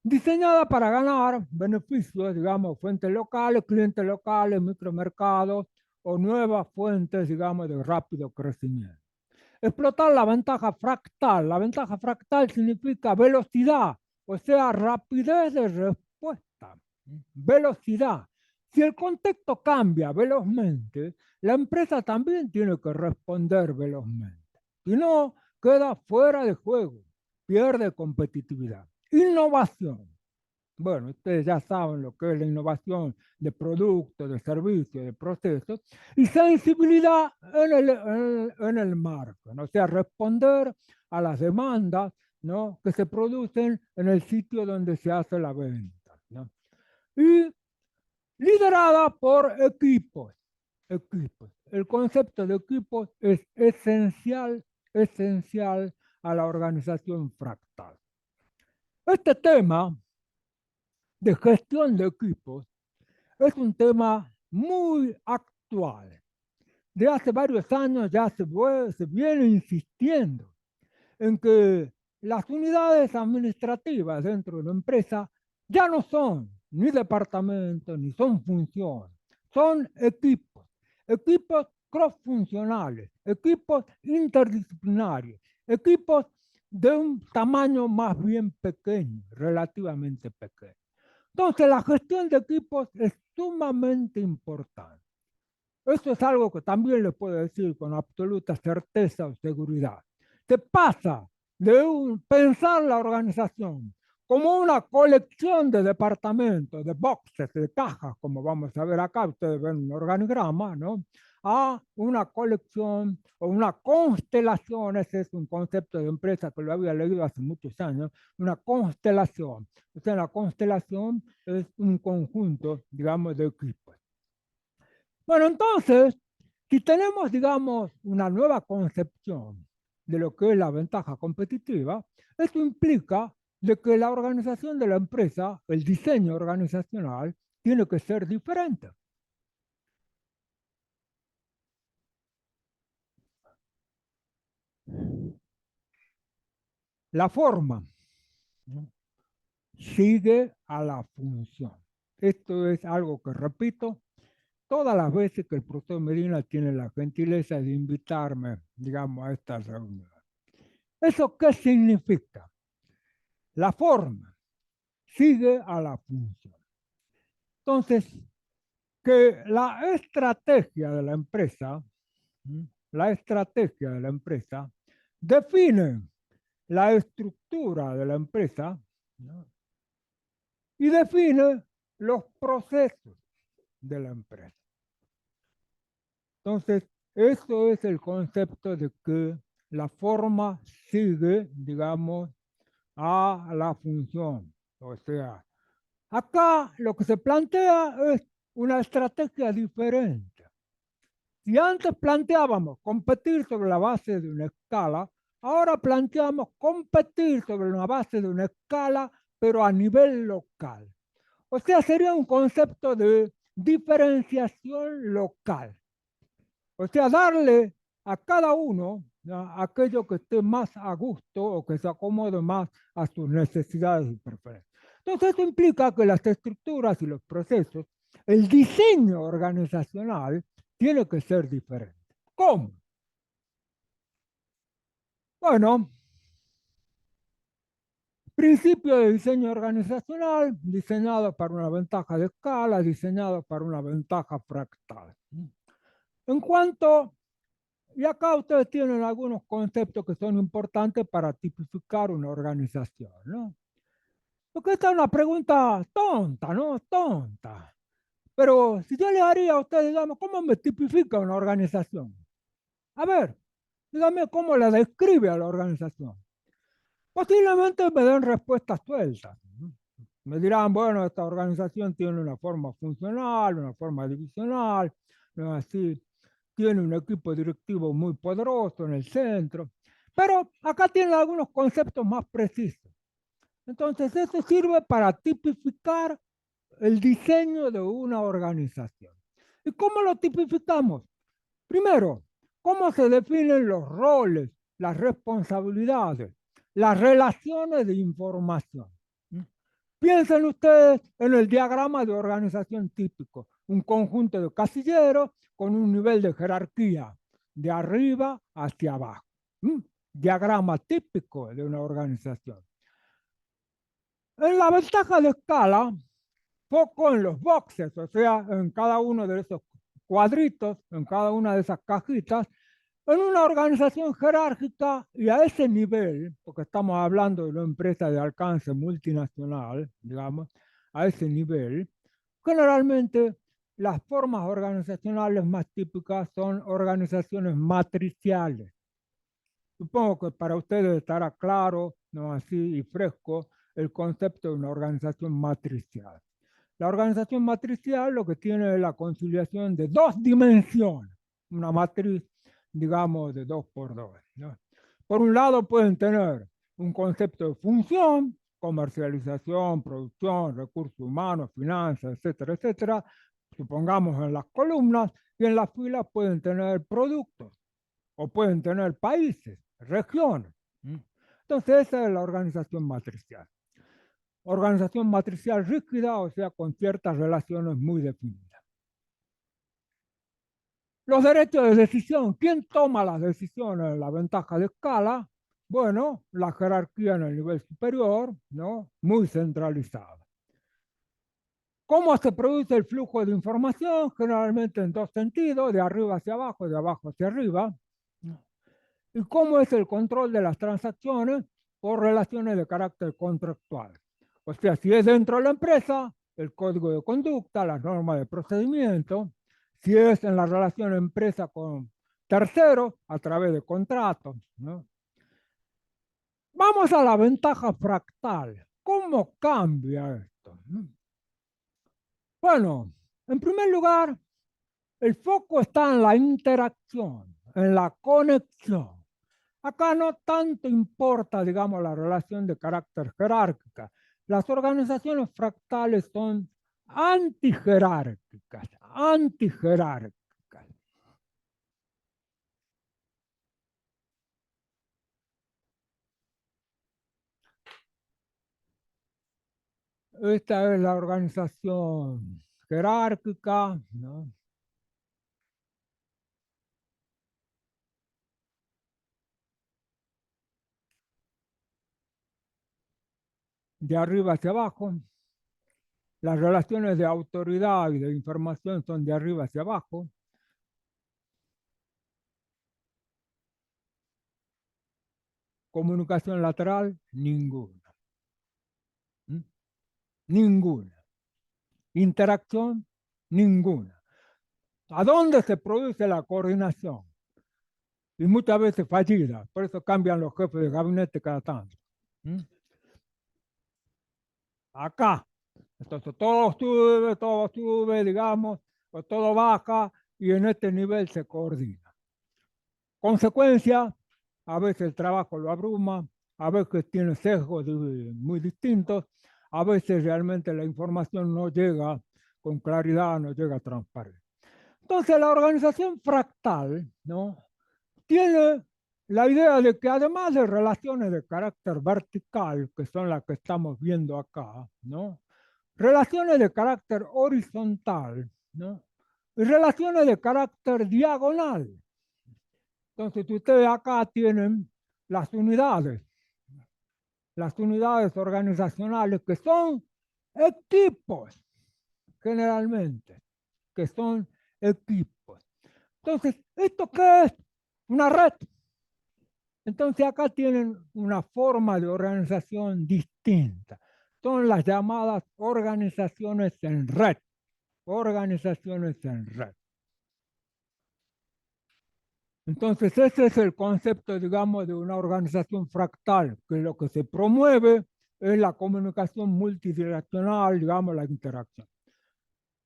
diseñada para ganar beneficios, digamos, fuentes locales, clientes locales, micromercados o nuevas fuentes, digamos, de rápido crecimiento. Explotar la ventaja fractal. La ventaja fractal significa velocidad, o sea, rapidez de respuesta. Velocidad. Si el contexto cambia velozmente, la empresa también tiene que responder velozmente. Si no, queda fuera de juego, pierde competitividad. Innovación. Bueno, ustedes ya saben lo que es la innovación de productos, de servicios, de procesos, y sensibilidad en el marco, ¿no? O sea, responder a las demandas, ¿no?, que se producen en el sitio donde se hace la venta, ¿no? Y liderada por equipos. Equipos. El concepto de equipos es esencial, esencial a la organización fractal. Este tema de gestión de equipos es un tema muy actual. De hace varios años ya se viene insistiendo en que las unidades administrativas dentro de la empresa ya no son ni departamentos ni son funciones, son equipos, equipos cross-funcionales, equipos interdisciplinarios, equipos de un tamaño más bien pequeño, relativamente pequeño. Entonces, la gestión de equipos es sumamente importante. Eso es algo que también le puedo decir con absoluta certeza o seguridad. Se pasa de pensar la organización como una colección de departamentos, de boxes, de cajas, como vamos a ver acá, ustedes ven un organigrama, ¿no?, a una colección o una constelación. Ese es un concepto de empresa que lo había leído hace muchos años, una constelación. O sea, la constelación es un conjunto, digamos, de equipos. Bueno, entonces, si tenemos, digamos, una nueva concepción de lo que es la ventaja competitiva, esto implica de que la organización de la empresa, el diseño organizacional, tiene que ser diferente. La forma, ¿no?, sigue a la función. Esto es algo que repito todas las veces que el profesor Medina tiene la gentileza de invitarme, digamos, a estas reuniones. ¿Eso qué significa? La forma sigue a la función. Entonces, que la estrategia de la empresa, la estrategia de la empresa define la estructura de la empresa, ¿no?, y define los procesos de la empresa. Entonces, eso es el concepto de que la forma sigue, digamos, a la función. O sea, acá lo que se plantea es una estrategia diferente. Si antes planteábamos competir sobre la base de una escala, ahora planteamos competir sobre una base de una escala, pero a nivel local. O sea, sería un concepto de diferenciación local. O sea, darle a cada uno, ¿no?, aquello que esté más a gusto o que se acomode más a sus necesidades y preferencias. Entonces, esto implica que las estructuras y los procesos el diseño organizacional tiene que ser diferente. ¿Cómo? Bueno, principio de diseño organizacional, diseñado para una ventaja de escala, diseñado para una ventaja fractal. En cuanto, y acá ustedes tienen algunos conceptos que son importantes para tipificar una organización, ¿no? Porque esta es una pregunta tonta, ¿no? Tonta. Pero si yo le haría a usted, digamos, ¿cómo me tipifica una organización? A ver, dígame cómo la describe a la organización. Posiblemente me den respuestas sueltas. Me dirán, bueno, esta organización tiene una forma funcional, una forma divisional, ¿no? Así, tiene un equipo directivo muy poderoso en el centro. Pero acá tienen algunos conceptos más precisos. Entonces, eso sirve para tipificar el diseño de una organización. ¿Y cómo lo tipificamos? Primero, ¿cómo se definen los roles, las responsabilidades, las relaciones de información? ¿Mm? Piensen ustedes en el diagrama de organización típico, un conjunto de casilleros con un nivel de jerarquía de arriba hacia abajo. ¿Mm? Diagrama típico de una organización. En la ventaja de escala, foco en los boxes, o sea, en cada uno de esos cuadritos, en cada una de esas cajitas, en una organización jerárquica y a ese nivel, porque estamos hablando de una empresa de alcance multinacional, digamos, a ese nivel, generalmente las formas organizacionales más típicas son organizaciones matriciales. Supongo que para ustedes estará claro, no así y fresco, el concepto de una organización matricial. La organización matricial lo que tiene es la conciliación de dos dimensiones, una matriz, digamos, de 2 por 2, ¿no? Por un lado pueden tener un concepto de función, comercialización, producción, recursos humanos, finanzas, etcétera, etcétera. Supongamos en las columnas y en las filas pueden tener productos o pueden tener países, regiones. Entonces esa es la organización matricial. Organización matricial rígida, o sea, con ciertas relaciones muy definidas. Los derechos de decisión. ¿Quién toma las decisiones? La ventaja de escala. Bueno, la jerarquía en el nivel superior, ¿no? Muy centralizada. ¿Cómo se produce el flujo de información? Generalmente en dos sentidos, de arriba hacia abajo, de abajo hacia arriba. ¿Y cómo es el control de las transacciones? Por relaciones de carácter contractual. O sea, si es dentro de la empresa, el código de conducta, las normas de procedimiento. Si es en la relación empresa con terceros, a través de contratos, ¿no? Vamos a la ventaja fractal. ¿Cómo cambia esto? Bueno, en primer lugar, el foco está en la interacción, en la conexión. Acá no tanto importa, digamos, la relación de carácter jerárquica. Las organizaciones fractales son antijerárquicas, antijerárquicas. Esta es la organización jerárquica, ¿no? De arriba hacia abajo. Las relaciones de autoridad y de información son de arriba hacia abajo. Comunicación lateral, ninguna. ¿Mm? Ninguna. Interacción, ninguna. ¿A dónde se produce la coordinación? Y muchas veces fallida. Por eso cambian los jefes de gabinete cada tanto. ¿Mm? Acá. Entonces todo sube, digamos, o todo baja y en este nivel se coordina. Consecuencia, a veces el trabajo lo abruma, a veces tiene sesgos muy distintos, a veces realmente la información no llega con claridad, no llega transparente. Entonces la organización fractal, ¿no? Tiene la idea de que además de relaciones de carácter vertical, que son las que estamos viendo acá, ¿no? relaciones de carácter horizontal, ¿no? Y relaciones de carácter diagonal. Entonces, ustedes acá tienen las unidades organizacionales que son equipos, generalmente, que son equipos. Entonces, ¿esto qué es? Una red. Entonces, acá tienen una forma de organización distinta. Son las llamadas organizaciones en red. Organizaciones en red. Entonces, ese es el concepto, digamos, de una organización fractal, que lo que se promueve es la comunicación multidireccional, digamos, la interacción.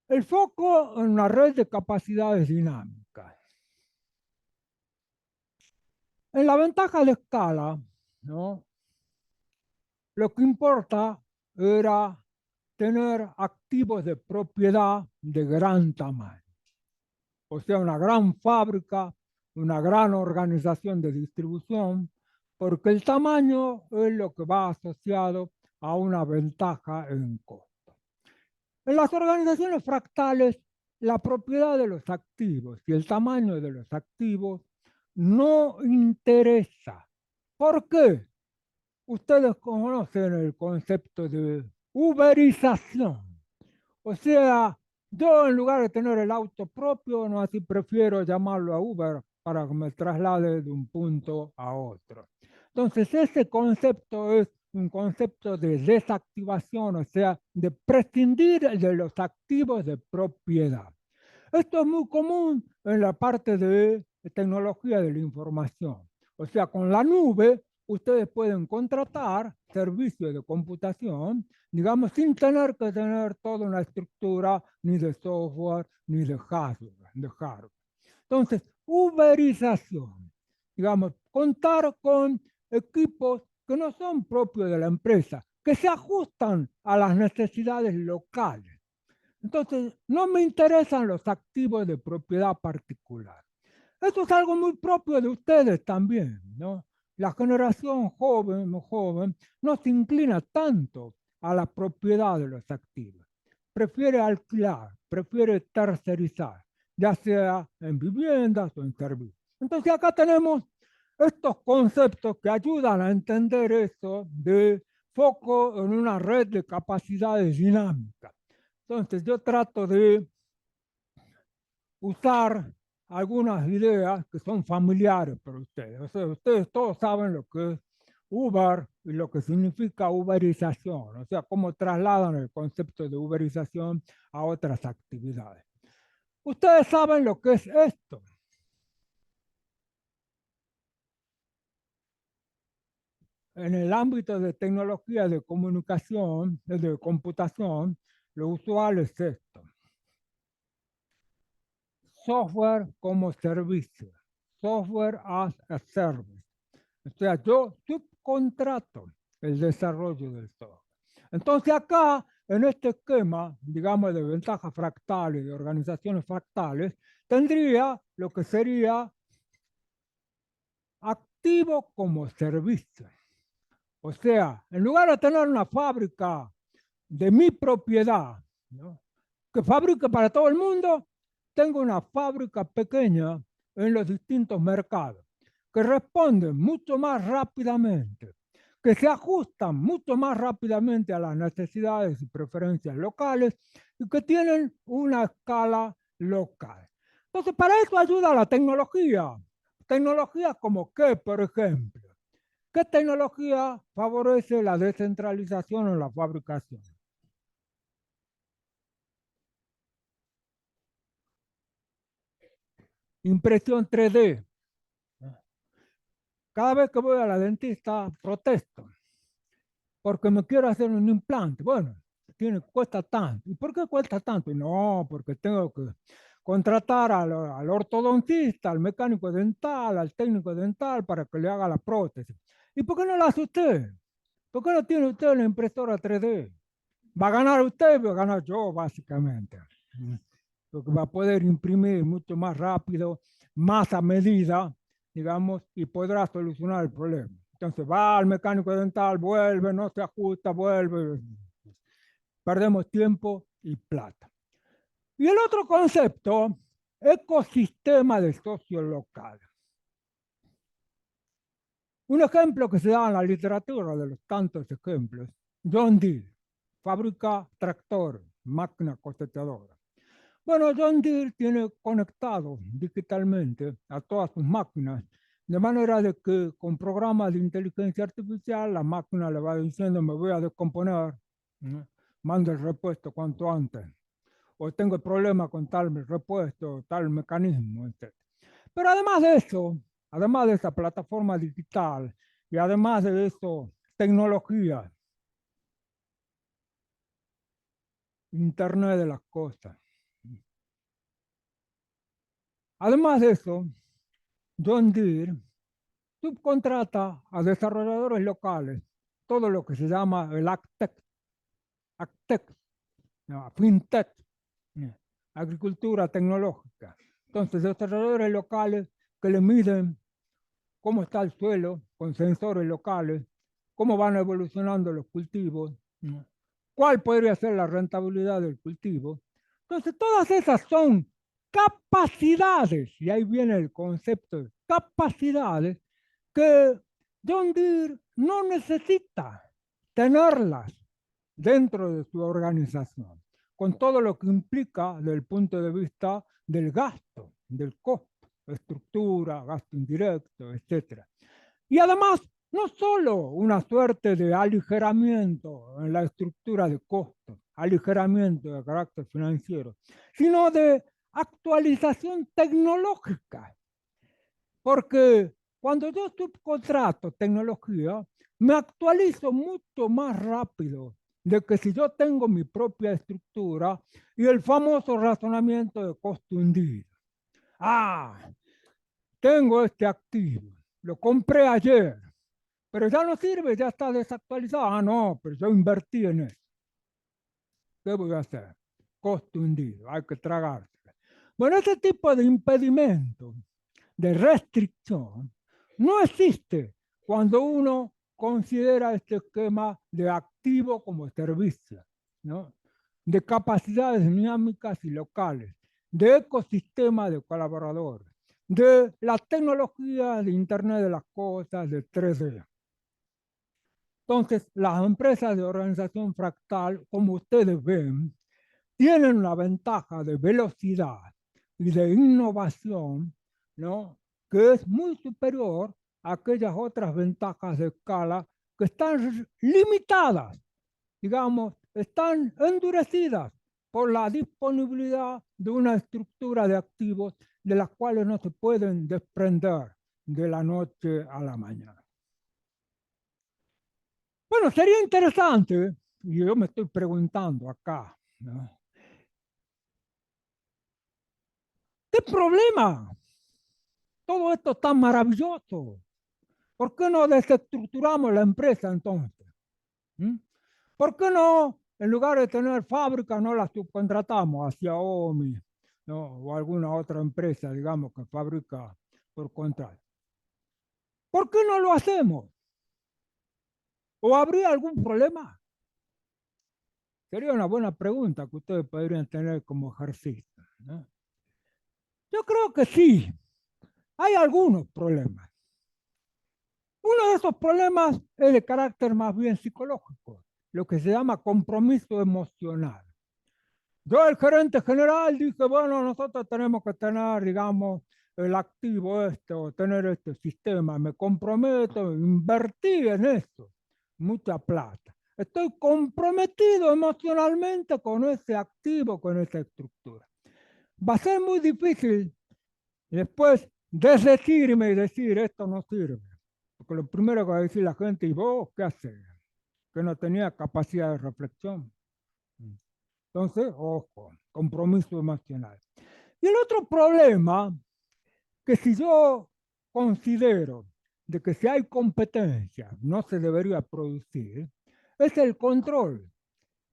El foco en una red de capacidades dinámicas. En la ventaja de escala, ¿no? Lo que importa era tener activos de propiedad de gran tamaño. O sea, una gran fábrica, una gran organización de distribución, porque el tamaño es lo que va asociado a una ventaja en costo. En las organizaciones fractales, la propiedad de los activos y el tamaño de los activos no interesa. ¿Por qué? Ustedes conocen el concepto de uberización. O sea, yo en lugar de tener el auto propio, no así prefiero llamarlo a Uber para que me traslade de un punto a otro. Entonces, ese concepto es un concepto de desactivación, o sea, de prescindir de los activos de propiedad. Esto es muy común en la parte de tecnología de la información. O sea, con la nube ustedes pueden contratar servicios de computación, digamos, sin tener que tener toda una estructura ni de software ni de hardware. Entonces, uberización, digamos, contar con equipos que no son propios de la empresa, que se ajustan a las necesidades locales. Entonces, no me interesan los activos de propiedad particular. Esto es algo muy propio de ustedes también, ¿no? La generación joven no se inclina tanto a la propiedad de los activos. Prefiere alquilar, prefiere tercerizar, ya sea en viviendas o en servicios. Entonces acá tenemos estos conceptos que ayudan a entender eso de foco en una red de capacidades dinámicas. Entonces yo trato de usar algunas ideas que son familiares para ustedes. O sea, ustedes todos saben lo que es Uber y lo que significa uberización, o sea, cómo trasladan el concepto de uberización a otras actividades. Ustedes saben lo que es esto. En el ámbito de tecnología de comunicación, de computación, lo usual es esto. Software como servicio. Software as a service. O sea, yo subcontrato el desarrollo del software. Entonces acá, en este esquema, digamos, de ventajas fractales, de organizaciones fractales, tendría lo que sería activo como servicio. O sea, en lugar de tener una fábrica de mi propiedad, ¿no?, que fabrique para todo el mundo, tengo una fábrica pequeña en los distintos mercados que responden mucho más rápidamente, que se ajustan mucho más rápidamente a las necesidades y preferencias locales y que tienen una escala local. Entonces, para eso ayuda la tecnología. Tecnologías como qué, por ejemplo. ¿Qué tecnología favorece la descentralización en la fabricación? Impresión 3D. Cada vez que voy a la dentista protesto porque me quiero hacer un implante. Bueno, cuesta tanto. ¿Y por qué cuesta tanto? No, porque tengo que contratar al ortodoncista, al mecánico dental, al técnico dental para que le haga la prótesis. ¿Y por qué no la hace usted? ¿Por qué no tiene usted la impresora 3D? Va a ganar usted, va a ganar yo, básicamente. Porque va a poder imprimir mucho más rápido, más a medida, digamos, y podrá solucionar el problema. Entonces va al mecánico dental, vuelve, no se ajusta, vuelve. perdemos tiempo y plata. Y el otro concepto, ecosistema de socios locales. Un ejemplo que se da en la literatura, de los tantos ejemplos, John Deere, fabrica tractores, máquinas cosechadoras. Bueno, John Deere tiene conectado digitalmente a todas sus máquinas, de manera de que con programas de inteligencia artificial la máquina le va diciendo me voy a descomponer, ¿no? Manda el repuesto cuanto antes, o tengo problema con tal repuesto, tal mecanismo, etc. Pero además de eso, además de esa plataforma digital y además de eso, tecnología, Internet de las cosas. Además de eso, John Deere subcontrata a desarrolladores locales todo lo que se llama el AgTech, no, FinTech, agricultura tecnológica. Entonces, desarrolladores locales que le miden cómo está el suelo con sensores locales, cómo van evolucionando los cultivos, ¿no? Cuál podría ser la rentabilidad del cultivo. Entonces, todas esas son capacidades, y ahí viene el concepto de capacidades, que John Deere no necesita tenerlas dentro de su organización, con todo lo que implica desde el punto de vista del gasto, del costo, estructura, gasto indirecto, etc. Y además, no solo una suerte de aligeramiento en la estructura de costos, aligeramiento de carácter financiero, sino de actualización tecnológica. Porque cuando yo subcontrato tecnología, me actualizo mucho más rápido de que si yo tengo mi propia estructura y el famoso razonamiento de costo hundido. Ah, tengo este activo, lo compré ayer, pero ya no sirve, ya está desactualizado. Ah, no, pero yo invertí en eso. ¿Qué voy a hacer? Costo hundido, hay que tragarse. Bueno, ese tipo de impedimento, de restricción, no existe cuando uno considera este esquema de activo como servicio, ¿no? De capacidades dinámicas y locales, de ecosistema de colaboradores, de la tecnología de Internet de las cosas, de 3D. Entonces, las empresas de organización fractal, como ustedes ven, tienen una ventaja de velocidad y de innovación, ¿no? Que es muy superior a aquellas otras ventajas de escala que están limitadas, digamos, están endurecidas por la disponibilidad de una estructura de activos de las cuales no se pueden desprender de la noche a la mañana. Bueno, sería interesante, y yo me estoy preguntando acá, ¿no? ¿Qué problema? Todo esto está maravilloso. ¿Por qué no desestructuramos la empresa entonces? ¿Mm? ¿Por qué no, en lugar de tener fábricas, no las subcontratamos hacia OMI, ¿no? O alguna otra empresa, digamos, que fabrica por contrato? ¿Por qué no lo hacemos? ¿O habría algún problema? Sería una buena pregunta que ustedes podrían tener como ejercicio, ¿no? Yo creo que sí, hay algunos problemas. Uno de esos problemas es de carácter más bien psicológico, lo que se llama compromiso emocional. Yo, el gerente general, dije, bueno, nosotros tenemos que tener, digamos, el activo este o tener este sistema. Me comprometo, invertí en esto, mucha plata. Estoy comprometido emocionalmente con ese activo, con esa estructura. Va a ser muy difícil después desdecirme y decir, esto no sirve. Porque lo primero que va a decir la gente, ¿y vos qué haces? Que no tenía capacidad de reflexión. Entonces, ojo, compromiso emocional. Y el otro problema, que si yo considero de que si hay competencia no se debería producir, es el control.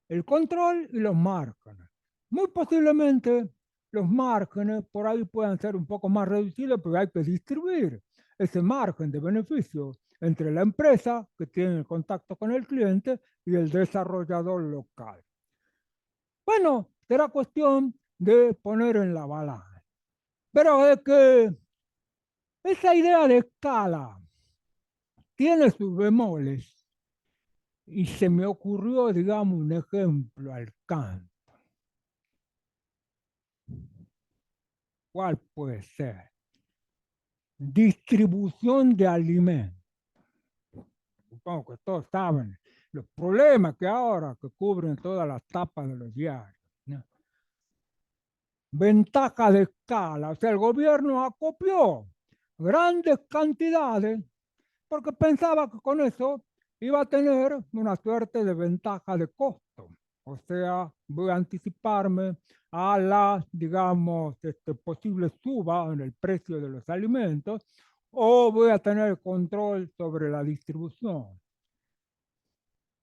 El control y los márgenes. Muy posiblemente los márgenes por ahí puedan ser un poco más reducidos, pero hay que distribuir ese margen de beneficio entre la empresa que tiene el contacto con el cliente y el desarrollador local. Bueno, será cuestión de poner en la balanza. Pero es que esa idea de escala tiene sus bemoles y se me ocurrió, digamos, un ejemplo al canto. ¿Cuál puede ser? Distribución de alimentos. Supongo que todos saben los problemas que ahora que cubren todas las tapas de los diarios, ¿no? Ventaja de escala, o sea, el gobierno acopió grandes cantidades porque pensaba que con eso iba a tener una suerte de ventaja de costo. O sea, voy a anticiparme a la, digamos, posible suba en el precio de los alimentos o voy a tener control sobre la distribución.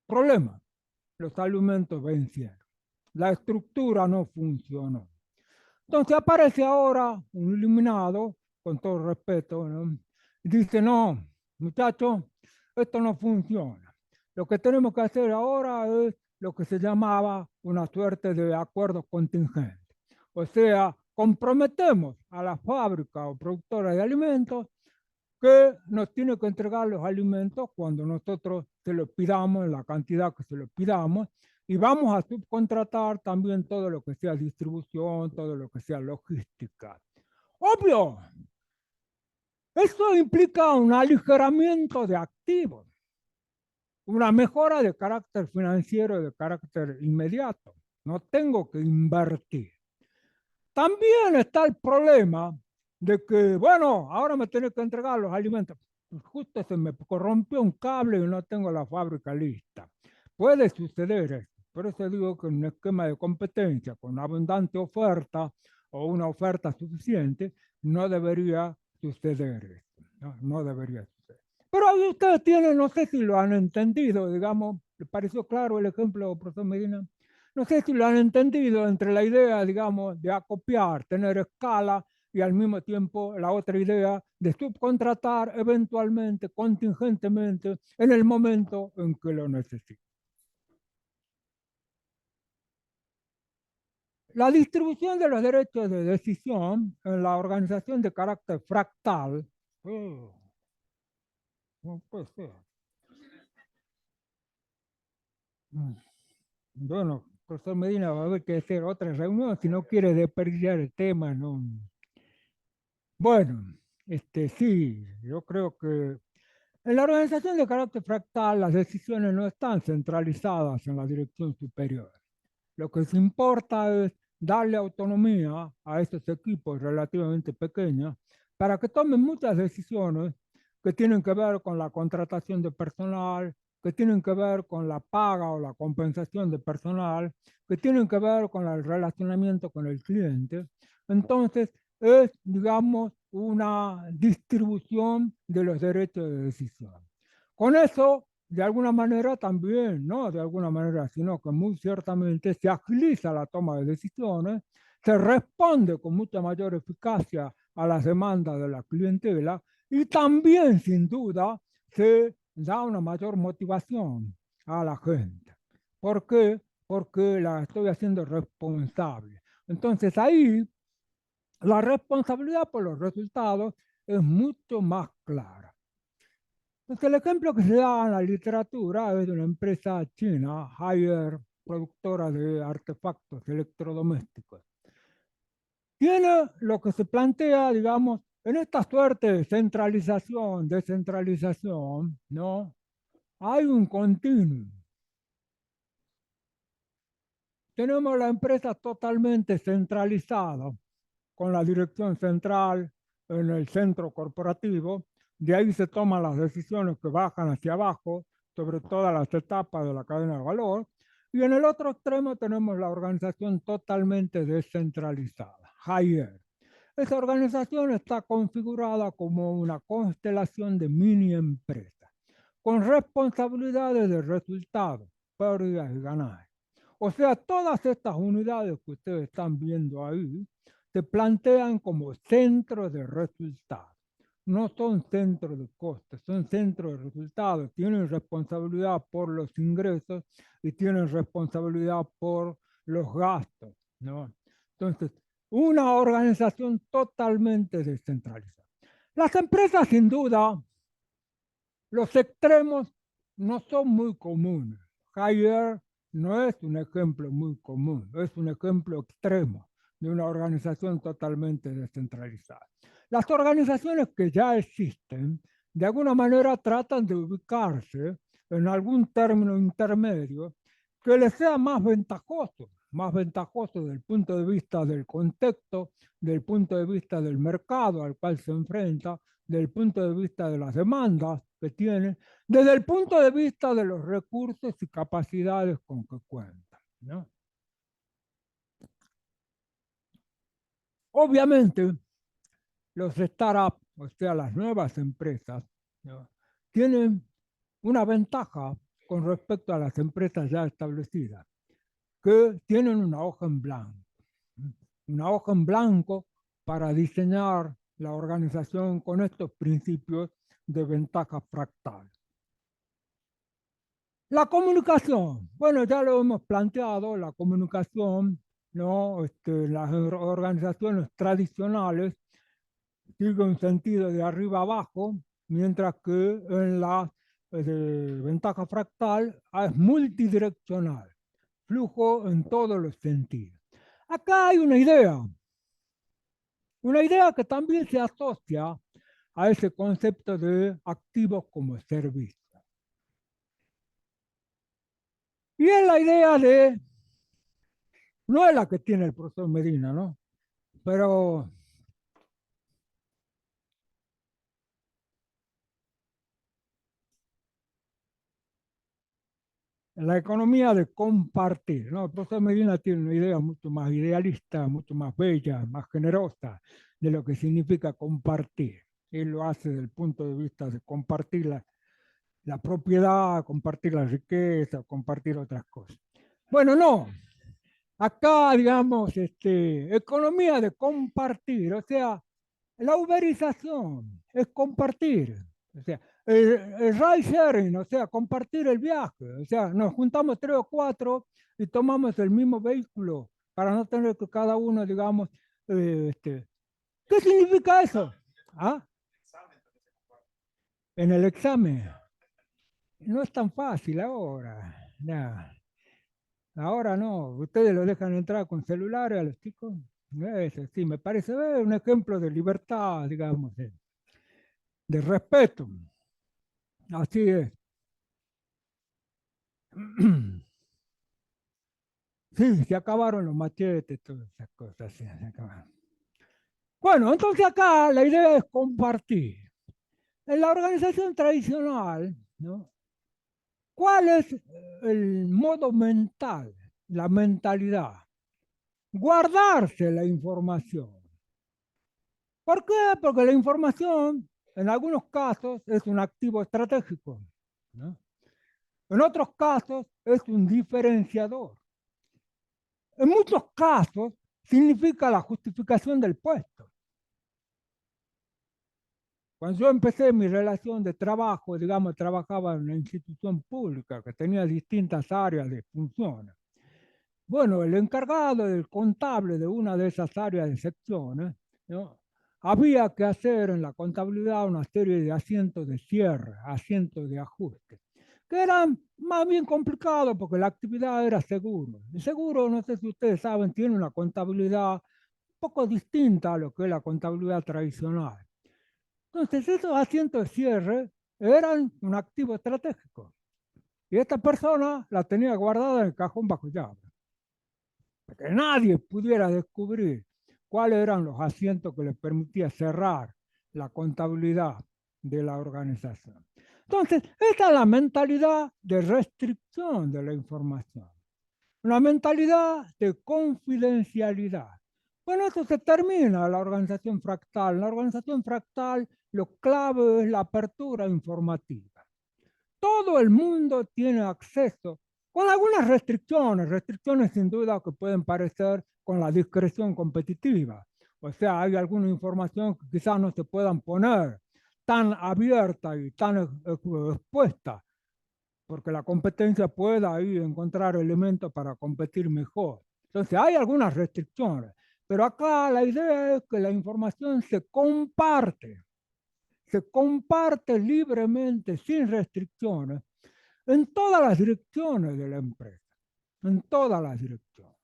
Problema, los alimentos vencieron. La estructura no funcionó. Entonces aparece ahora un iluminado, con todo respeto, ¿no? Y dice, no, muchachos, esto no funciona. Lo que tenemos que hacer ahora es lo que se llamaba una suerte de acuerdo contingente. O sea, comprometemos a la fábrica o productora de alimentos que nos tiene que entregar los alimentos cuando nosotros se los pidamos, en la cantidad que se los pidamos, y vamos a subcontratar también todo lo que sea distribución, todo lo que sea logística. Obvio, eso implica un aligeramiento de activos, una mejora de carácter financiero, de carácter inmediato. No tengo que invertir. También está el problema de que, bueno, ahora me tenés que entregar los alimentos. Pues justo se me corrompió un cable y no tengo la fábrica lista. Puede suceder eso. Por eso digo que en un esquema de competencia con abundante oferta o una oferta suficiente, no debería suceder esto. No debería suceder. Pero ahí ustedes tienen, no sé si lo han entendido, digamos, ¿les pareció claro el ejemplo, profesor Medina? No sé si lo han entendido entre la idea, digamos, de acopiar, tener escala y al mismo tiempo la otra idea de subcontratar eventualmente, contingentemente, en el momento en que lo necesite. La distribución de los derechos de decisión en la organización de carácter fractal, no puede ser. Bueno, profesor Medina va a haber que hacer otra reunión si no quiere desperdiciar el tema, no. Bueno, sí, yo creo que en la organización de carácter fractal las decisiones no están centralizadas en la dirección superior. Lo que se importa es darle autonomía a estos equipos relativamente pequeños para que tomen muchas decisiones que tienen que ver con la contratación de personal, que tienen que ver con la paga o la compensación de personal, que tienen que ver con el relacionamiento con el cliente. Entonces, es, digamos, una distribución de los derechos de decisión. Con eso, de alguna manera también, no de alguna manera, sino que muy ciertamente se agiliza la toma de decisiones, se responde con mucha mayor eficacia a las demandas de la clientela y también, sin duda, se da una mayor motivación a la gente. ¿Por qué? Porque la estoy haciendo responsable. Entonces ahí la responsabilidad por los resultados es mucho más clara. Entonces, el ejemplo que se da en la literatura es de una empresa china, Haier, productora de artefactos electrodomésticos. Tiene lo que se plantea, digamos, en esta suerte de centralización, descentralización, ¿no? Hay un continuum. Tenemos la empresa totalmente centralizada, con la dirección central en el centro corporativo. De ahí se toman las decisiones que bajan hacia abajo sobre todas las etapas de la cadena de valor. Y en el otro extremo tenemos la organización totalmente descentralizada, Higher. Esa organización está configurada como una constelación de mini empresas, con responsabilidades de resultados, pérdidas y ganancias. O sea, todas estas unidades que ustedes están viendo ahí se plantean como centros de resultados. No son centros de costes, son centros de resultados. Tienen responsabilidad por los ingresos y tienen responsabilidad por los gastos, ¿no? Entonces, una organización totalmente descentralizada. Las empresas, sin duda, los extremos no son muy comunes. Haier no es un ejemplo muy común, es un ejemplo extremo de una organización totalmente descentralizada. Las organizaciones que ya existen, de alguna manera tratan de ubicarse en algún término intermedio que les sea más ventajoso desde el punto de vista del contexto, del punto de vista del mercado al cual se enfrenta, del punto de vista de las demandas que tienen, desde el punto de vista de los recursos y capacidades con que cuentan, ¿no? Obviamente, los startups, o sea, las nuevas empresas, ¿no?, tienen una ventaja con respecto a las empresas ya establecidas, que tienen una hoja en blanco para diseñar la organización con estos principios de ventaja fractal. La comunicación, bueno, ya lo hemos planteado, la comunicación, ¿no? Las organizaciones tradicionales sigue un sentido de arriba abajo, mientras que en la de ventaja fractal es multidireccional, flujo en todos los sentidos. Acá hay una idea que también se asocia a ese concepto de activos como servicio. Y es la idea de, no es la que tiene el profesor Medina, ¿no? Pero la economía de compartir, ¿no? El profesor Medina tiene una idea mucho más idealista, mucho más bella, más generosa de lo que significa compartir. Él lo hace desde el punto de vista de compartir la propiedad, compartir la riqueza, compartir otras cosas. Bueno, no. Acá, digamos, economía de compartir, o sea, la uberización es compartir, o sea, el ride sharing, o sea, compartir el viaje, o sea, nos juntamos 3 o 4 y tomamos el mismo vehículo para no tener que cada uno, digamos, ¿qué significa eso? ¿Ah? En el examen. No es tan fácil ahora. No. Ahora no. Ustedes lo dejan entrar con celulares a los chicos. Eso sí, me parece un ejemplo de libertad, digamos, de respeto. Así es. Sí, se acabaron los machetes, todas esas cosas. Sí, se acabaron. Bueno, entonces acá la idea es compartir. En la organización tradicional, ¿no?, ¿cuál es el modo mental, la mentalidad? Guardarse la información. ¿Por qué? Porque la información, en algunos casos, es un activo estratégico, ¿no? En otros casos, es un diferenciador. En muchos casos, significa la justificación del puesto. Cuando yo empecé mi relación de trabajo, digamos, trabajaba en una institución pública que tenía distintas áreas de funciones. Bueno, el encargado, el contable de una de esas áreas de secciones, ¿no?, había que hacer en la contabilidad una serie de asientos de cierre, asientos de ajuste, que eran más bien complicados porque la actividad era seguro. El seguro, no sé si ustedes saben, tiene una contabilidad un poco distinta a lo que es la contabilidad tradicional. Entonces, esos asientos de cierre eran un activo estratégico. Y esta persona la tenía guardada en el cajón bajo llave, para que nadie pudiera descubrir cuáles eran los asientos que les permitía cerrar la contabilidad de la organización. Entonces, esta es la mentalidad de restricción de la información, una mentalidad de confidencialidad. Bueno, eso se termina en la organización fractal. En la organización fractal, lo clave es la apertura informativa. Todo el mundo tiene acceso, con algunas restricciones sin duda que pueden parecer con la discreción competitiva. O sea, hay alguna información que quizás no se puedan poner tan abierta y tan expuesta, porque la competencia pueda ahí encontrar elementos para competir mejor. Entonces hay algunas restricciones, pero acá la idea es que la información se comparte libremente, sin restricciones, en todas las direcciones de la empresa, en todas las direcciones.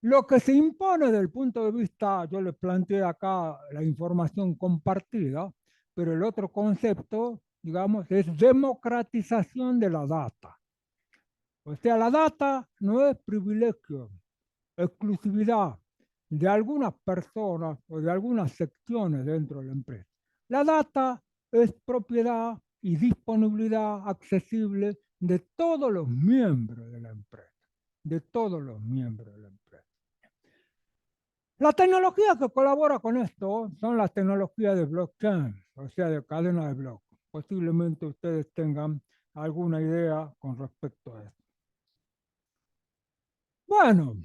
Lo que se impone desde el punto de vista, yo les planteé acá la información compartida, pero el otro concepto, digamos, es democratización de la data. O sea, la data no es privilegio, exclusividad de algunas personas o de algunas secciones dentro de la empresa. La data es propiedad y disponibilidad accesible de todos los miembros de la empresa, de todos los miembros de la empresa. La tecnología que colabora con esto son las tecnologías de blockchain, o sea, de cadena de bloques. Posiblemente ustedes tengan alguna idea con respecto a esto. Bueno,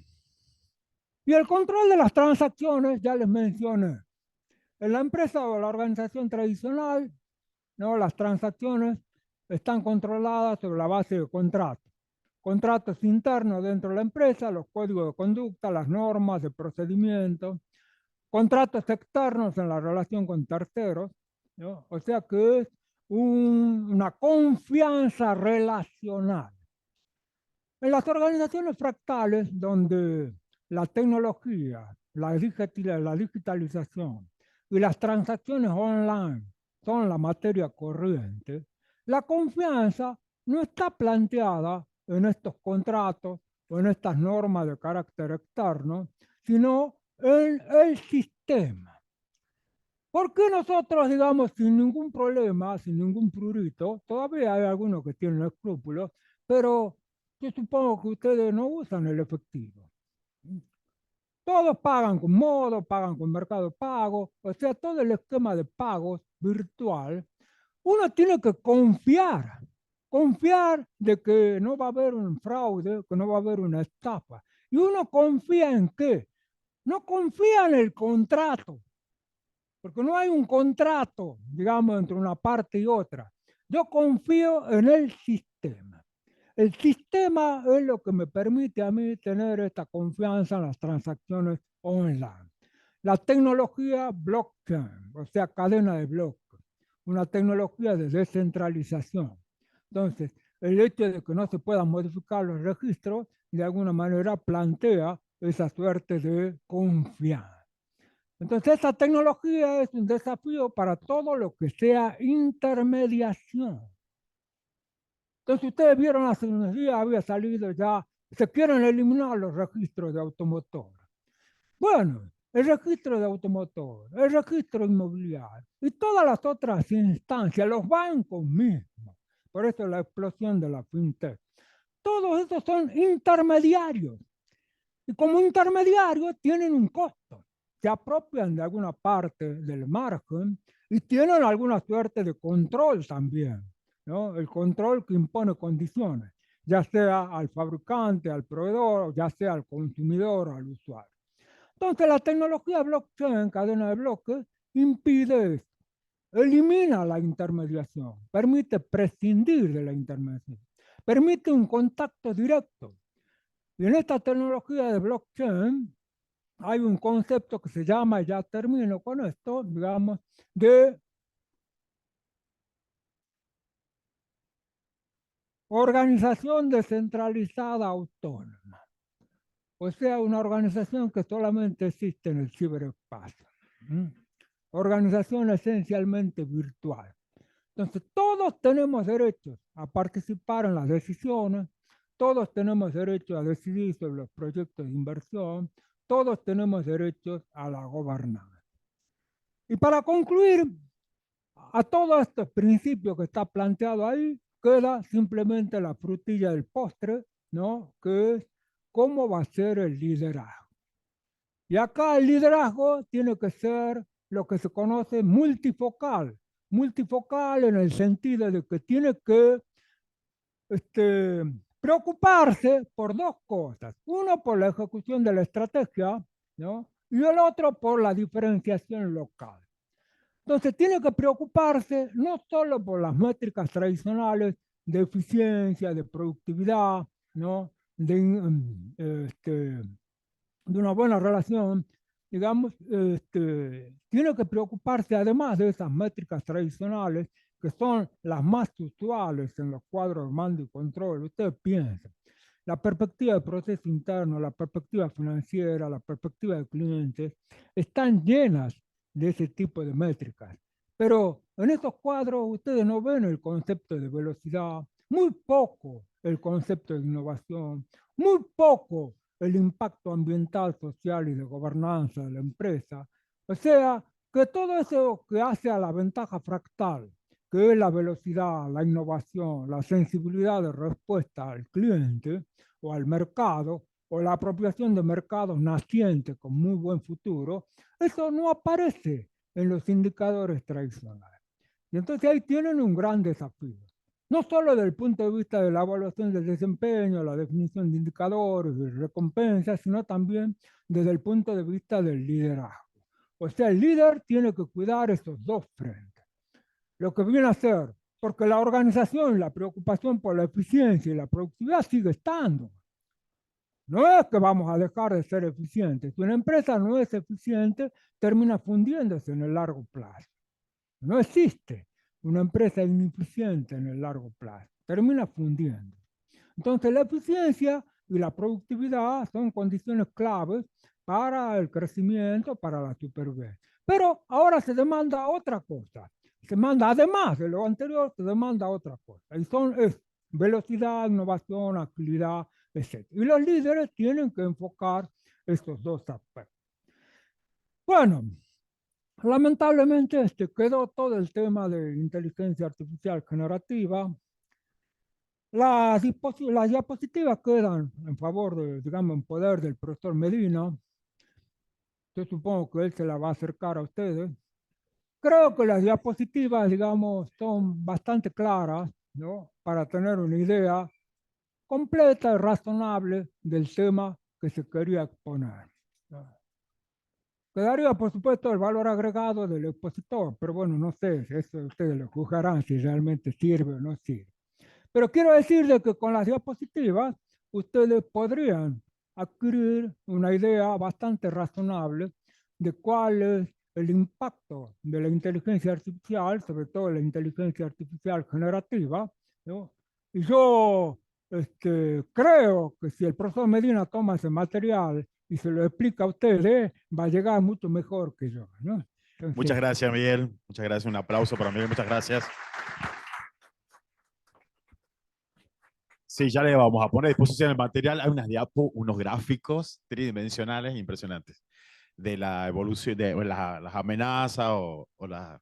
y el control de las transacciones, ya les mencioné. En la empresa o la organización tradicional, ¿no? Las transacciones están controladas sobre la base de contratos. Contratos internos dentro de la empresa, los códigos de conducta, las normas de procedimiento, contratos externos en la relación con terceros, ¿no? O sea que es una confianza relacional. En las organizaciones fractales, donde la tecnología, la digitalización y las transacciones online son la materia corriente, la confianza no está planteada en estos contratos o en estas normas de carácter externo, sino en el sistema. ¿Por qué nosotros, digamos, sin ningún problema, sin ningún prurito, todavía hay algunos que tienen escrúpulos, pero yo supongo que ustedes no usan el efectivo? Todos pagan con modo, pagan con mercado pago, o sea, todo el esquema de pagos virtual. Uno tiene que confiar de que no va a haber un fraude, que no va a haber una estafa. ¿Y uno confía en qué? No confía en el contrato, porque no hay un contrato, digamos, entre una parte y otra. Yo confío en el sistema. El sistema es lo que me permite a mí tener esta confianza en las transacciones online. La tecnología blockchain, o sea, cadena de bloques, una tecnología de descentralización. Entonces, el hecho de que no se puedan modificar los registros, de alguna manera plantea esa suerte de confianza. Entonces, esta tecnología es un desafío para todo lo que sea intermediación. Entonces, ustedes vieron hace unos días, había salido ya, se quieren eliminar los registros de automotor. Bueno, el registro de automotor, el registro inmobiliario y todas las otras instancias, los bancos mismos. Por eso la explosión de la fintech. Todos estos son intermediarios. Y como intermediarios tienen un costo. Se apropian de alguna parte del margen y tienen alguna suerte de control también, ¿no? El control que impone condiciones, ya sea al fabricante, al proveedor, ya sea al consumidor, al usuario. Entonces la tecnología blockchain, cadena de bloques, impide esto, elimina la intermediación, permite prescindir de la intermediación, permite un contacto directo. Y en esta tecnología de blockchain hay un concepto que se llama, y ya termino con esto, digamos, de organización descentralizada autónoma. O sea, una organización que solamente existe en el ciberespacio. Organización esencialmente virtual. Entonces, todos tenemos derechos a participar en las decisiones, todos tenemos derecho a decidir sobre los proyectos de inversión, todos tenemos derechos a la gobernanza. Y para concluir, a todos estos principios que está planteado ahí, queda simplemente la frutilla del postre, ¿no? Que es cómo va a ser el liderazgo. Y acá el liderazgo tiene que ser lo que se conoce multifocal. Multifocal en el sentido de que tiene que preocuparse por dos cosas. Uno, por la ejecución de la estrategia, ¿no? Y el otro, por la diferenciación local. Entonces, tiene que preocuparse no solo por las métricas tradicionales, de eficiencia, de productividad, ¿no? De una buena relación, digamos, tiene que preocuparse además de esas métricas tradicionales que son las más usuales en los cuadros de mando y control. Ustedes piensen, la perspectiva de proceso interno, la perspectiva financiera, la perspectiva de clientes, están llenas de ese tipo de métricas. Pero en estos cuadros ustedes no ven el concepto de velocidad, muy poco el concepto de innovación, muy poco el impacto ambiental, social y de gobernanza de la empresa. O sea, que todo eso que hace a la ventaja fractal, que es la velocidad, la innovación, la sensibilidad de respuesta al cliente o al mercado, o la apropiación de mercados nacientes con muy buen futuro, eso no aparece en los indicadores tradicionales. Y entonces ahí tienen un gran desafío. No solo desde el punto de vista de la evaluación del desempeño, la definición de indicadores, de recompensas, sino también desde el punto de vista del liderazgo. O sea, el líder tiene que cuidar estos dos frentes. Lo que viene a ser, porque la organización, la preocupación por la eficiencia y la productividad sigue estando. No es que vamos a dejar de ser eficientes. Si una empresa no es eficiente, termina fundiéndose en el largo plazo. No existe una empresa ineficiente en el largo plazo. Termina fundiendo. Entonces, la eficiencia y la productividad son condiciones claves para el crecimiento, para la supervivencia. Pero ahora se demanda otra cosa. Se demanda, además de lo anterior, se demanda otra cosa. Y son velocidad, innovación, agilidad, etc. Y los líderes tienen que enfocar estos dos aspectos. Bueno, lamentablemente quedó todo el tema de inteligencia artificial generativa. Las diapositivas quedan en favor de, digamos, en poder del profesor Medina. Yo supongo que él se la va a acercar a ustedes. Creo que las diapositivas, digamos, son bastante claras, ¿no? Para tener una idea completa y razonable del tema que se quería exponer, ¿no? Quedaría, por supuesto, el valor agregado del expositor, pero bueno, no sé, eso ustedes lo juzgarán si realmente sirve o no sirve. Pero quiero decirles que con las diapositivas ustedes podrían adquirir una idea bastante razonable de cuál es el impacto de la inteligencia artificial, sobre todo la inteligencia artificial generativa, ¿no? Y yo creo que si el profesor Medina toma ese material y se lo explica a ustedes, va a llegar mucho mejor que yo, ¿no? Entonces, Muchas gracias, Miguel. Muchas gracias. Un aplauso para Miguel. Muchas gracias. Sí, ya le vamos a poner a disposición el material. Hay unas unos gráficos tridimensionales impresionantes de la evolución, de las amenazas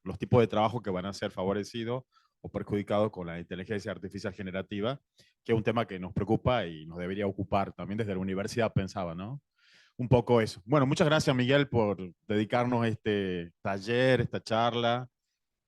los tipos de trabajo que van a ser favorecidos o perjudicados con la inteligencia artificial generativa, que es un tema que nos preocupa y nos debería ocupar también desde la universidad, pensaba, ¿no? Un poco eso. Bueno, muchas gracias, Miguel, por dedicarnos este taller, esta charla,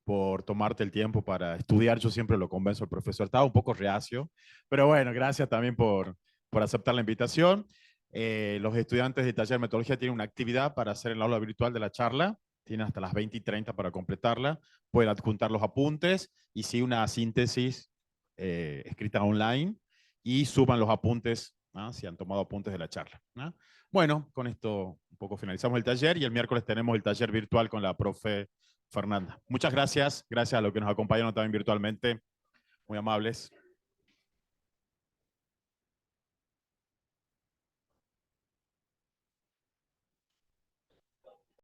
por tomarte el tiempo para estudiar. Yo siempre lo convenzo al profesor. Estaba un poco reacio, pero bueno, gracias también por aceptar la invitación. Los estudiantes de taller de metodología tienen una actividad para hacer en la aula virtual de la charla. Tienen hasta las 20:30 para completarla. Pueden adjuntar los apuntes y sí una síntesis escrita online y suban los apuntes, ¿no? Si han tomado apuntes de la charla, ¿no? Bueno, con esto un poco finalizamos el taller y el miércoles tenemos el taller virtual con la profe Fernanda. Muchas gracias. Gracias a los que nos acompañaron también virtualmente. Muy amables.